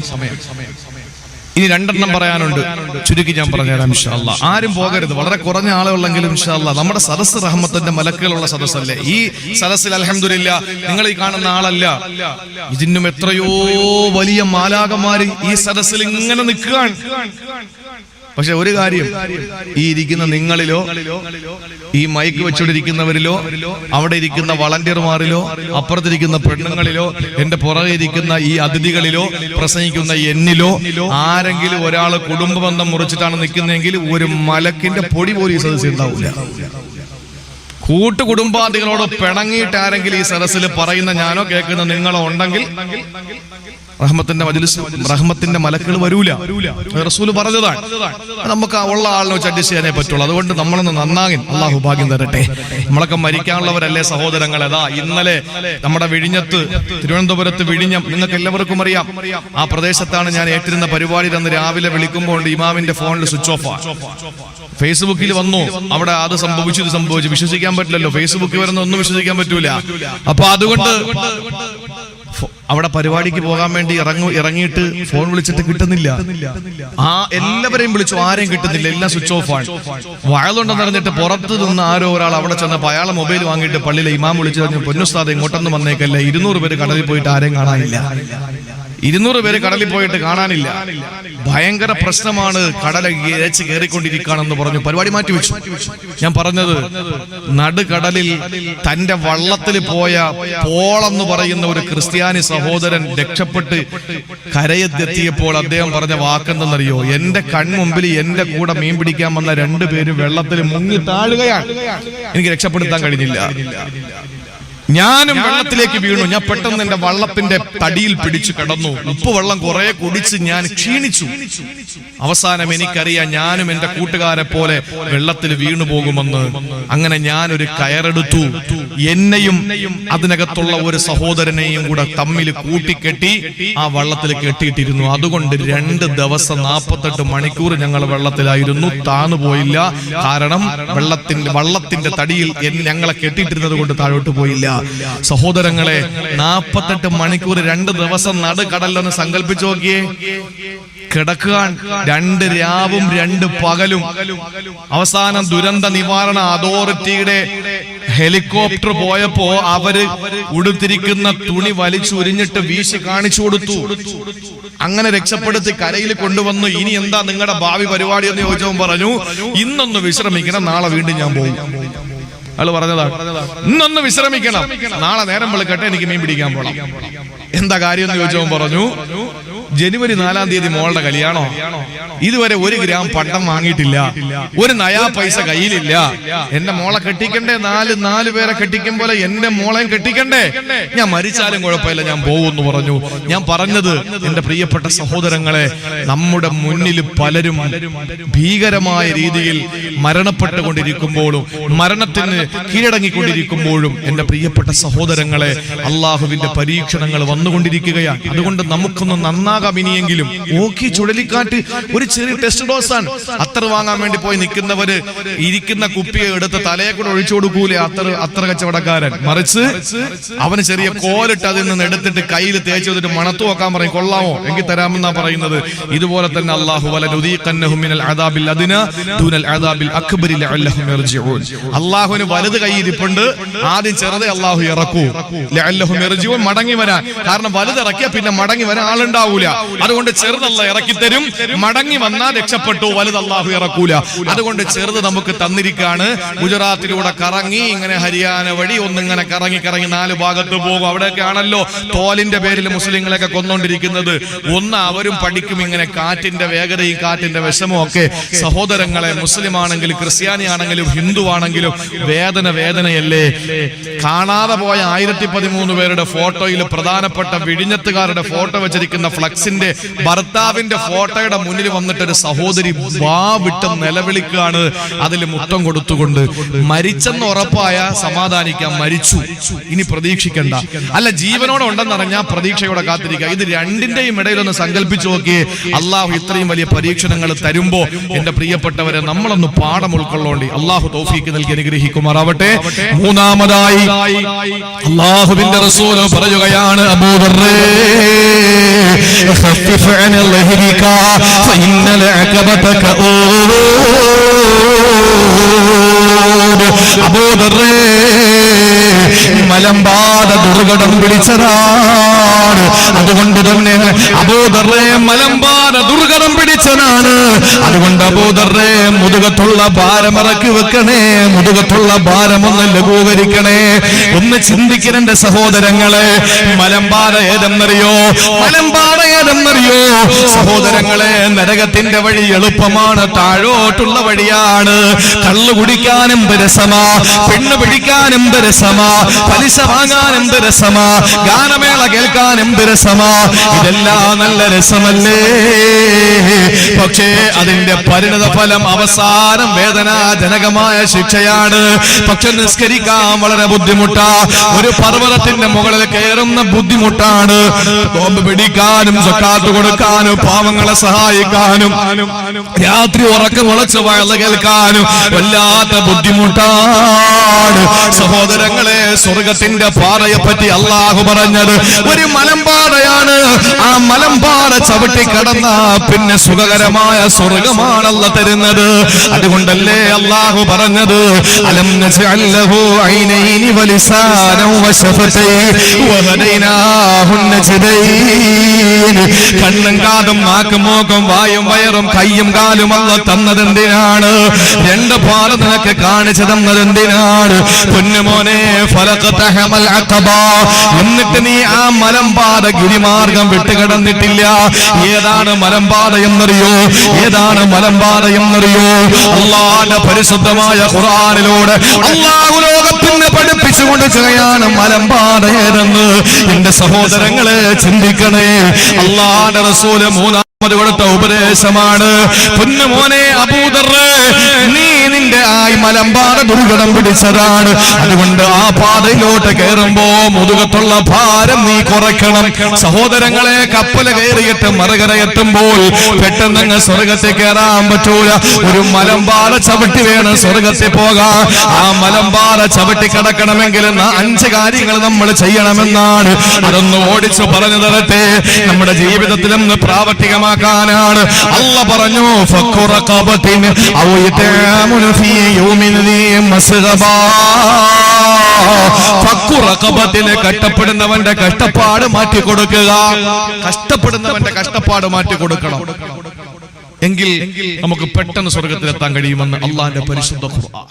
ഇനി 2 പറയാനുണ്ട്, ചുരുക്കി ഞാൻ പറഞ്ഞുതരാം ഇൻഷാ അല്ലാഹ്. ആരും പോകരുത്, വളരെ കുറഞ്ഞ ആളുകളെങ്കിലും ഇൻഷാ അല്ലാഹ്. നമ്മുടെ സദസ്സ് റഹ്മത്തിന്റെ മലക്കുകളുള്ള സദസ്സല്ലേ. ഈ സദസ്സിൽ അൽഹംദുലില്ലാഹ് നിങ്ങൾ ഈ കാണുന്ന ആളല്ല, ഇതിനും എത്രയോ വലിയ മാലാകമാര് ഈ സദസ്സിൽ ഇങ്ങനെ നിൽക്കുകയാണ്. പക്ഷെ ഒരു കാര്യം, ഈ ഇരിക്കുന്ന നിങ്ങളിലോ ഈ മൈക്ക് വെച്ചുകൊണ്ടിരിക്കുന്നവരിലോ അവിടെ ഇരിക്കുന്ന വളണ്ടിയർമാരിലോ അപ്പുറത്തിരിക്കുന്ന പെണ്ണുങ്ങളിലോ എന്റെ പുറകെ ഇരിക്കുന്ന ഈ അതിഥികളിലോ പ്രസംഗിക്കുന്ന എന്നിലോ ആരെങ്കിലും ഒരാൾ കുടുംബബന്ധം മുറിച്ചിട്ടാണ് നിൽക്കുന്നതെങ്കിൽ ഒരു മലക്കിന്റെ പൊടി പോലും ഈ സദസ്സിൽ ഉണ്ടാവില്ല. കൂട്ടുകുടുംബാദികളോട് പിണങ്ങിയിട്ട് ആരെങ്കിലും ഈ സദസ്സിൽ പറയുന്ന ഞാനോ കേൾക്കുന്ന നിങ്ങളോ ഉണ്ടെങ്കിൽ റഹ്മത്തിന്റെ മജ്ലിസ്, റഹ്മത്തിന്റെ മലക്കുകൾ വരൂല. റസൂല് പറഞ്ഞതാണ്. നമുക്ക് ഉള്ള ആളിനെ വെച്ച് അഡ്ജസ്റ്റ് ചെയ്യാനേ പറ്റുള്ളൂ. അതുകൊണ്ട് നമ്മളൊന്ന് നന്നാകൻ അള്ളാഹു ഭാഗ്യം തരട്ടെ. നമ്മളൊക്കെ മരിക്കാനുള്ളവരല്ലേ സഹോദരങ്ങൾ. അതാ ഇന്നലെ നമ്മുടെ വിഴിഞ്ഞത്ത്, തിരുവനന്തപുരത്ത് വിഴിഞ്ഞം, നിങ്ങൾക്ക് എല്ലാവർക്കും അറിയാം. ആ പ്രദേശത്താണ് ഞാൻ ഏറ്റിരുന്ന പരിപാടിയിൽ അന്ന് രാവിലെ വിളിക്കുമ്പോൾ ഇമാമിന്റെ ഫോണിൽ സ്വിച്ച് ഓഫ് ആണ്. ഫേസ്ബുക്കിൽ വന്നു, അവിടെ അത് സംഭവിച്ചു ഇത് സംഭവിച്ചു. വിശ്വസിക്കാൻ പറ്റില്ലല്ലോ, ഫേസ്ബുക്കിൽ വരുന്ന ഒന്നും വിശ്വസിക്കാൻ പറ്റൂല. അപ്പൊ അതുകൊണ്ട് അവിടെ പരിപാടിക്ക് പോകാൻ വേണ്ടി ഇറങ്ങിയിട്ട് ഫോൺ വിളിച്ചിട്ട് കിട്ടുന്നില്ല. എല്ലാവരെയും വിളിച്ചു, ആരെയും കിട്ടുന്നില്ല, എല്ലാം സ്വിച്ച് ഓഫ് ആണ്. വയലുണ്ടെന്ന് അറിഞ്ഞിട്ട് പുറത്തു നിന്ന് ആരോ ഒരാൾ അവിടെ ചെന്നപ്പോൾ അയാളെ മൊബൈൽ വാങ്ങിയിട്ട് പള്ളിയിലെ ഇമാം വിളിച്ചു പറഞ്ഞു, പൊന്നുസ്താദ് ഇങ്ങോട്ടൊന്നും വന്നേക്കല്ല, 200 പേര് കടലിൽ പോയിട്ട് ആരെയും കാണാനില്ല. 200 പേര് കടലിൽ പോയിട്ട് കാണാനില്ല. ഭയങ്കര പ്രശ്നമാണ്, കടല ഇരച്ച് കയറിക്കൊണ്ടിരിക്കുകയാണെന്ന് പറഞ്ഞു പരിപാടി മാറ്റിവെച്ചു. ഞാൻ പറഞ്ഞത്, നടുകടലിൽ തന്റെ വള്ളത്തിൽ പോയ പോളെന്ന് പറയുന്ന ഒരു ക്രിസ്ത്യാനി സഹോദരൻ രക്ഷപ്പെട്ട് കരയെത്തിയപ്പോൾ അദ്ദേഹം പറഞ്ഞ വാക്കെന്തെന്നറിയോ? എന്റെ കൺമുമ്പിൽ എന്റെ കൂടെ മീൻ പിടിക്കാൻ വന്ന 2 പേരും വെള്ളത്തിൽ മുങ്ങി താഴുകയാണ്, എനിക്ക് രക്ഷപ്പെടുത്താൻ കഴിഞ്ഞില്ല. ഞാനും വെള്ളത്തിലേക്ക് വീണു. ഞാൻ പെട്ടെന്ന് എന്റെ വള്ളത്തിന്റെ തടിയിൽ പിടിച്ചു കിടന്നു. ഉപ്പ് വെള്ളം കുറെ കുടിച്ച് ഞാൻ ക്ഷീണിച്ചു. അവസാനം എനിക്കറിയാം ഞാനും എന്റെ കൂട്ടുകാരെ പോലെ വെള്ളത്തിൽ വീണു പോകുമെന്ന്. അങ്ങനെ ഞാനൊരു കയറെടുത്തു, എന്നെയും അതിനകത്തുള്ള ഒരു സഹോദരനെയും കൂടെ തമ്മിൽ കൂട്ടിക്കെട്ടി ആ വള്ളത്തിൽ കെട്ടിയിട്ടിരുന്നു. അതുകൊണ്ട് 2 ദിവസം 48 മണിക്കൂർ ഞങ്ങൾ വെള്ളത്തിലായിരുന്നു. താന്നുപോയില്ല. കാരണം വള്ളത്തിന്റെ തടിയിൽ ഞങ്ങളെ കെട്ടിയിട്ടിരുന്നത് കൊണ്ട് താഴോട്ട് പോയില്ല. സഹോദരങ്ങളെ, 48 മണിക്കൂർ 2 ദിവസം നടുകടലെന്ന് സങ്കല്പിച്ചു നോക്കിയേ. കിടക്കാൻ 2 രാവും 2 പകലും. അവസാനം ദുരന്ത നിവാരണ അതോറിറ്റിയുടെ ഹെലികോപ്റ്റർ പോയപ്പോ അവര് ഉടുത്തിരിക്കുന്ന തുണി വലിച്ചുരിഞ്ഞിട്ട് വീശി കാണിച്ചു കൊടുത്തു. അങ്ങനെ രക്ഷപ്പെടുത്തി കരയിൽ കൊണ്ടുവന്നു. ഇനി എന്താ നിങ്ങളുടെ ഭാവി പരിപാടി എന്ന് ചോദിച്ചവൻ പറഞ്ഞു, ഇന്നൊന്ന് വിശ്രമിക്കണം, നാളെ വീണ്ടും ഞാൻ പോകും. അയാൾ പറഞ്ഞതാണ്, ഇന്നൊന്ന് വിശ്രമിക്കണം, നാളെ നേരം വെളുക്കട്ടെ, എനിക്ക് മീൻ പിടിക്കാൻ പോകണം. എന്താ കാര്യം എന്ന് ചോദിച്ചവൻ പറഞ്ഞു, ജനുവരി 4-ാം തീയതി മോളുടെ കല്യാണോ, ഇതുവരെ 1 ഗ്രാം പണ്ടം വാങ്ങിയിട്ടില്ല, 1 നയാ പൈസ കയ്യിലില്ല. എന്റെ മോളെ കെട്ടിക്കണ്ടേ, 4 പേരെ കെട്ടിക്കും പോലെ എന്റെ മോളെയും കെട്ടിക്കണ്ടേ, ഞാൻ മരിച്ചാലും കുഴപ്പമില്ല, ഞാൻ പോകുമെന്ന് പറഞ്ഞു. ഞാൻ പറഞ്ഞത്, എന്റെ പ്രിയപ്പെട്ട സഹോദരങ്ങളെ, നമ്മുടെ മുന്നിൽ പലരും ഭീകരമായ രീതിയിൽ മരണപ്പെട്ടുകൊണ്ടിരിക്കുമ്പോഴും മരണത്തിന് കീഴടങ്ങിക്കൊണ്ടിരിക്കുമ്പോഴും എന്റെ പ്രിയപ്പെട്ട സഹോദരങ്ങളെ, അള്ളാഹുവിന്റെ പരീക്ഷണങ്ങൾ വന്നുകൊണ്ടിരിക്കുകയാണ്. അതുകൊണ്ട് നമുക്കൊന്ന് നന്നാകാം. ഇനിയെങ്കിലും ഓക്കി ചുഴലിക്കാറ്റ് ഒരു ചെറിയ ടെസ്റ്റ് ഡോസാണ്. അത്തർ വാങ്ങാൻ വേണ്ടി പോയി നിൽക്കുന്നവര് ഇരിക്കുന്ന കുപ്പിയെ എടുത്ത് തലയെ കൂടെ ഒഴിച്ചു കൊടുക്കൂലേ അത്തർ കച്ചവടക്കാരൻ. മറിച്ച് അവന് ചെറിയ കോലിട്ട് അതിൽ നിന്ന് എടുത്തിട്ട് കയ്യിൽ തേച്ച് വെച്ചിട്ട് മണത്തു നോക്കാൻ പറയും. കൊള്ളാമോ? എങ്കിൽ തരാമെന്നാ പറയുന്നത്. ഇതുപോലെ തന്നെ അല്ലാഹു അള്ളാഹുവിന് വലുത് കയ്യിരിപ്പുണ്ട്, ആദ്യം ചെറുതെ അള്ളാഹു ഇറക്കൂ, മടങ്ങി വരാൻ. കാരണം വലുതിറക്കിയ പിന്നെ മടങ്ങി വരാൻ ആളുണ്ടാവൂല. അതുകൊണ്ട് ചെറുതല്ല ഇറക്കി തരും, മടങ്ങി വന്നാൽ രക്ഷപ്പെട്ടു, വലുത് അള്ളാഹു ഇറക്കൂല. അതുകൊണ്ട് ചെറുത് നമുക്ക് തന്നിരിക്കാണ്. ഗുജറാത്തിലൂടെ കറങ്ങി ഇങ്ങനെ ഹരിയാന വഴി ഒന്നിങ്ങനെ കറങ്ങി 4 ഭാഗത്ത് പോകും. അവിടെയൊക്കെ ആണല്ലോ തോലിന്റെ പേരിൽ മുസ്ലിങ്ങളെയൊക്കെ കൊന്നോണ്ടിരിക്കുന്നത്. അവരും പഠിക്കും ഇങ്ങനെ കാറ്റിന്റെ വേഗതയും കാറ്റിന്റെ വിഷമവും ഒക്കെ. സഹോദരങ്ങളെ, മുസ്ലിം ആണെങ്കിലും ക്രിസ്ത്യാനി ആണെങ്കിലും ഹിന്ദു ആണെങ്കിലും വേദനയല്ലേ. കാണാതെ പോയ 1013 പേരുടെ ഫോട്ടോയിൽ പ്രധാനപ്പെട്ട വിഴിഞ്ഞത്തുകാരുടെ ഫോട്ടോ വെച്ചിരിക്കുന്ന ഫ്ലക്സ് ഫ്ലക്സിന്റെ ഭർത്താവിന്റെ ഫോട്ടോയുടെ മുന്നിൽ വന്നിട്ട് ഒരു സഹോദരി വാ വിട്ട് നിലവിളിക്കാണ്, അതിൽ മുത്തം കൊടുത്തുകൊണ്ട്. മരിച്ചെന്ന് ഉറപ്പായ സമാധാനിക്കാം, മരിച്ചു ഇനി പ്രതീക്ഷിക്കണ്ട. അല്ല, ജീവനോടെ ഉണ്ടെന്നറിഞ്ഞാൽ പ്രതീക്ഷയോടെ കാത്തിരിക്കുക. ഇത് രണ്ടിന്റെയും ഇടയിലൊന്ന് സങ്കല്പിച്ചു നോക്കിയേ. അള്ളാഹു ഇത്രയും വലിയ പരീക്ഷണങ്ങൾ തരുമ്പോ എന്റെ പ്രിയപ്പെട്ടവരെ നമ്മളൊന്ന് പാഠം ഉൾക്കൊള്ളോണ്ടി അള്ളാഹു തൗഫീക്ക് നൽകി അനുഗ്രഹിക്കുമാറാവട്ടെ. മൂന്നാമതായി അള്ളാഹുവിന്റെ റസൂൽ പറയുകയാണ്, അബൂദർറേ ഖഫിഫ് അൻ ലഹരിക ഫഇന്നൽ അഖബതക അബൂദർറേ മലമ്പാത ദുർഘടം പിടിച്ചതാണ്. അതുകൊണ്ട് തന്നെ അബൂദർറേ മലമ്പാത ദുർഘടം പിടിച്ചതാണ്. അതുകൊണ്ട് അബൂദർറേ മുതുകത്തുള്ള ഭാരം ഇറക്കി വെക്കണേ, മുതുകത്തുള്ള ഭാരം ഒന്ന് ലഘൂകരിക്കണേ. ഒന്ന് ചിന്തിക്കണം എന്റെ സഹോദരങ്ങളെ, മലമ്പാത ഏതെന്നറിയോ? മലമ്പാത ഏതെന്നറിയോ സഹോദരങ്ങളെ? നരകത്തിന്റെ വഴി എളുപ്പമാണ്, താഴോട്ടുള്ള വഴിയാണ്. കള്ളു കുടിക്കാൻ എന്ത് രസമാ, പെണ്ണ് പിടിക്കാൻ എന്ത് രസമാ, പലിശ വാങ്ങാൻ എന്ത് രസമാ, ഗാനമേള കേൾക്കാൻ എന്ത് രസമാ. ഇതെല്ലാം നല്ല രസമല്ലേ? പക്ഷേ അതിന്റെ പരിണത ഫലം അവസാനം വേദനാജനകമായ ശിക്ഷയാണ്. പക്ഷെ നിസ്കരിക്കാൻ വളരെ ബുദ്ധിമുട്ടാ. ഒരു പർവ്വതത്തിന്റെ മുകളിൽ കയറുന്ന ബുദ്ധിമുട്ടാണ്. ബോംബ് പിടിക്കാനും സക്കാത്ത് കൊടുക്കാനും പാവങ്ങളെ സഹായിക്കാനും രാത്രി ഉറക്കം ഉളച്ച് വയല് കേൾക്കാനും വല്ലാത്ത ബുദ്ധിമുട്ടാണ്. സഹോദരങ്ങളെ, സ്വർഗത്തിന്റെ പാറയെ പറ്റി അള്ളാഹു പറഞ്ഞത് ഒരു മലമ്പാറയാണ്. ആ മലമ്പാറ ചവിട്ടി കടന്ന പിന്നെ സുഖകരമായ സ്വർഗമാണല്ല തരുന്നത്. അതുകൊണ്ടല്ലേ അള്ളാഹു പറഞ്ഞത്, അലം നജ്അൽ ലഹു ഐനൈനി വലിസാനൻ വശഫതൈൻ വഹദൈനാഹു നജ്ദൈൻ. കണ്ണും കാതും നാക്കും മൂക്കും വായും വയറും കയ്യും കാലും അല്ല തന്നതെന്തിനാണ്? രണ്ട് പാറ നിനക്ക് കാണിച്ചു തന്നതെന്തിനാണ്? പൊന്നുമോനെ, ഫലഖതഹമൽ അഖബ. എന്നിട്ട് നീ ആ മലമ്പാത ഗിരിമാർഗം വിട്ടുകിടന്നിട്ടില്ല. ഏതാണ് മലമ്പാത എന്നറിയോ? ഏതാണ് മലമ്പാത എന്നറിയോ? അല്ലാഹുവിന്റെ പരിശുദ്ധമായ ഖുർആനിലൂടെ അല്ലാഹു ലോകത്തിന് പഠിപ്പിച്ചു കൊടുക്കുകയാണ് മലമ്പാത ഏതെന്ന്. എന്റെ സഹോദരങ്ങളെ, ചിന്തിക്കണേ. അല്ലാഹുവിന്റെ റസൂൽ മൂന്നാമത് കൊടുത്ത ഉപദേശമാണ്, പൊന്നുമോനെ അബൂദർറേ, നീ നിന്റെ ആയി മലമ്പാത ദുർഘടം പിടിച്ചതാണ്. അതുകൊണ്ട് ആ പാതയിലോട്ട് കയറുമ്പോ മുതുകത്തുള്ള ഭാരം നീ കുറയ്ക്കണം. സഹോദരങ്ങളെ, കപ്പല് കയറിയിട്ട് മറുകര എത്തുമ്പോൾ പെട്ടെന്ന് സ്വർഗത്തിൽ കയറാൻ പറ്റൂല. ഒരു മലമ്പാത ചവിട്ടി വേണം സ്വർഗത്തിൽ പോകാൻ. ആ മലമ്പാത ചവിട്ടി കിടക്കണമെങ്കിൽ 5 കാര്യങ്ങൾ നമ്മൾ ചെയ്യണമെന്നാണ്. അതൊന്ന് ഓടിച്ചു പറഞ്ഞു തരട്ടെ, നമ്മുടെ ജീവിതത്തിൽ ഒന്ന് പ്രാവർത്തികമാക്കാനാണ്. അല്ലാഹു പറഞ്ഞു, ഫഖുറഖബത്തിൻ ഔ യതഅമുന ഫീ യൗമിൻ ദീ മസ്ഗബാ. ഫഖുറഖബത്തിലെ കഷ്ടപ്പെടുന്നവന്റെ കഷ്ടപ്പാട് മാറ്റി കൊടുക്കുക. കഷ്ടപ്പെടുന്നവന്റെ കഷ്ടപ്പാട് മാറ്റി കൊടുക്കണം. എങ്കിൽ നമുക്ക് പെട്ടെന്ന് സ്വർഗത്തിലെത്താൻ കഴിയുമെന്ന് അള്ളാഹിന്റെ പരിശുദ്ധ ഖുർആൻ.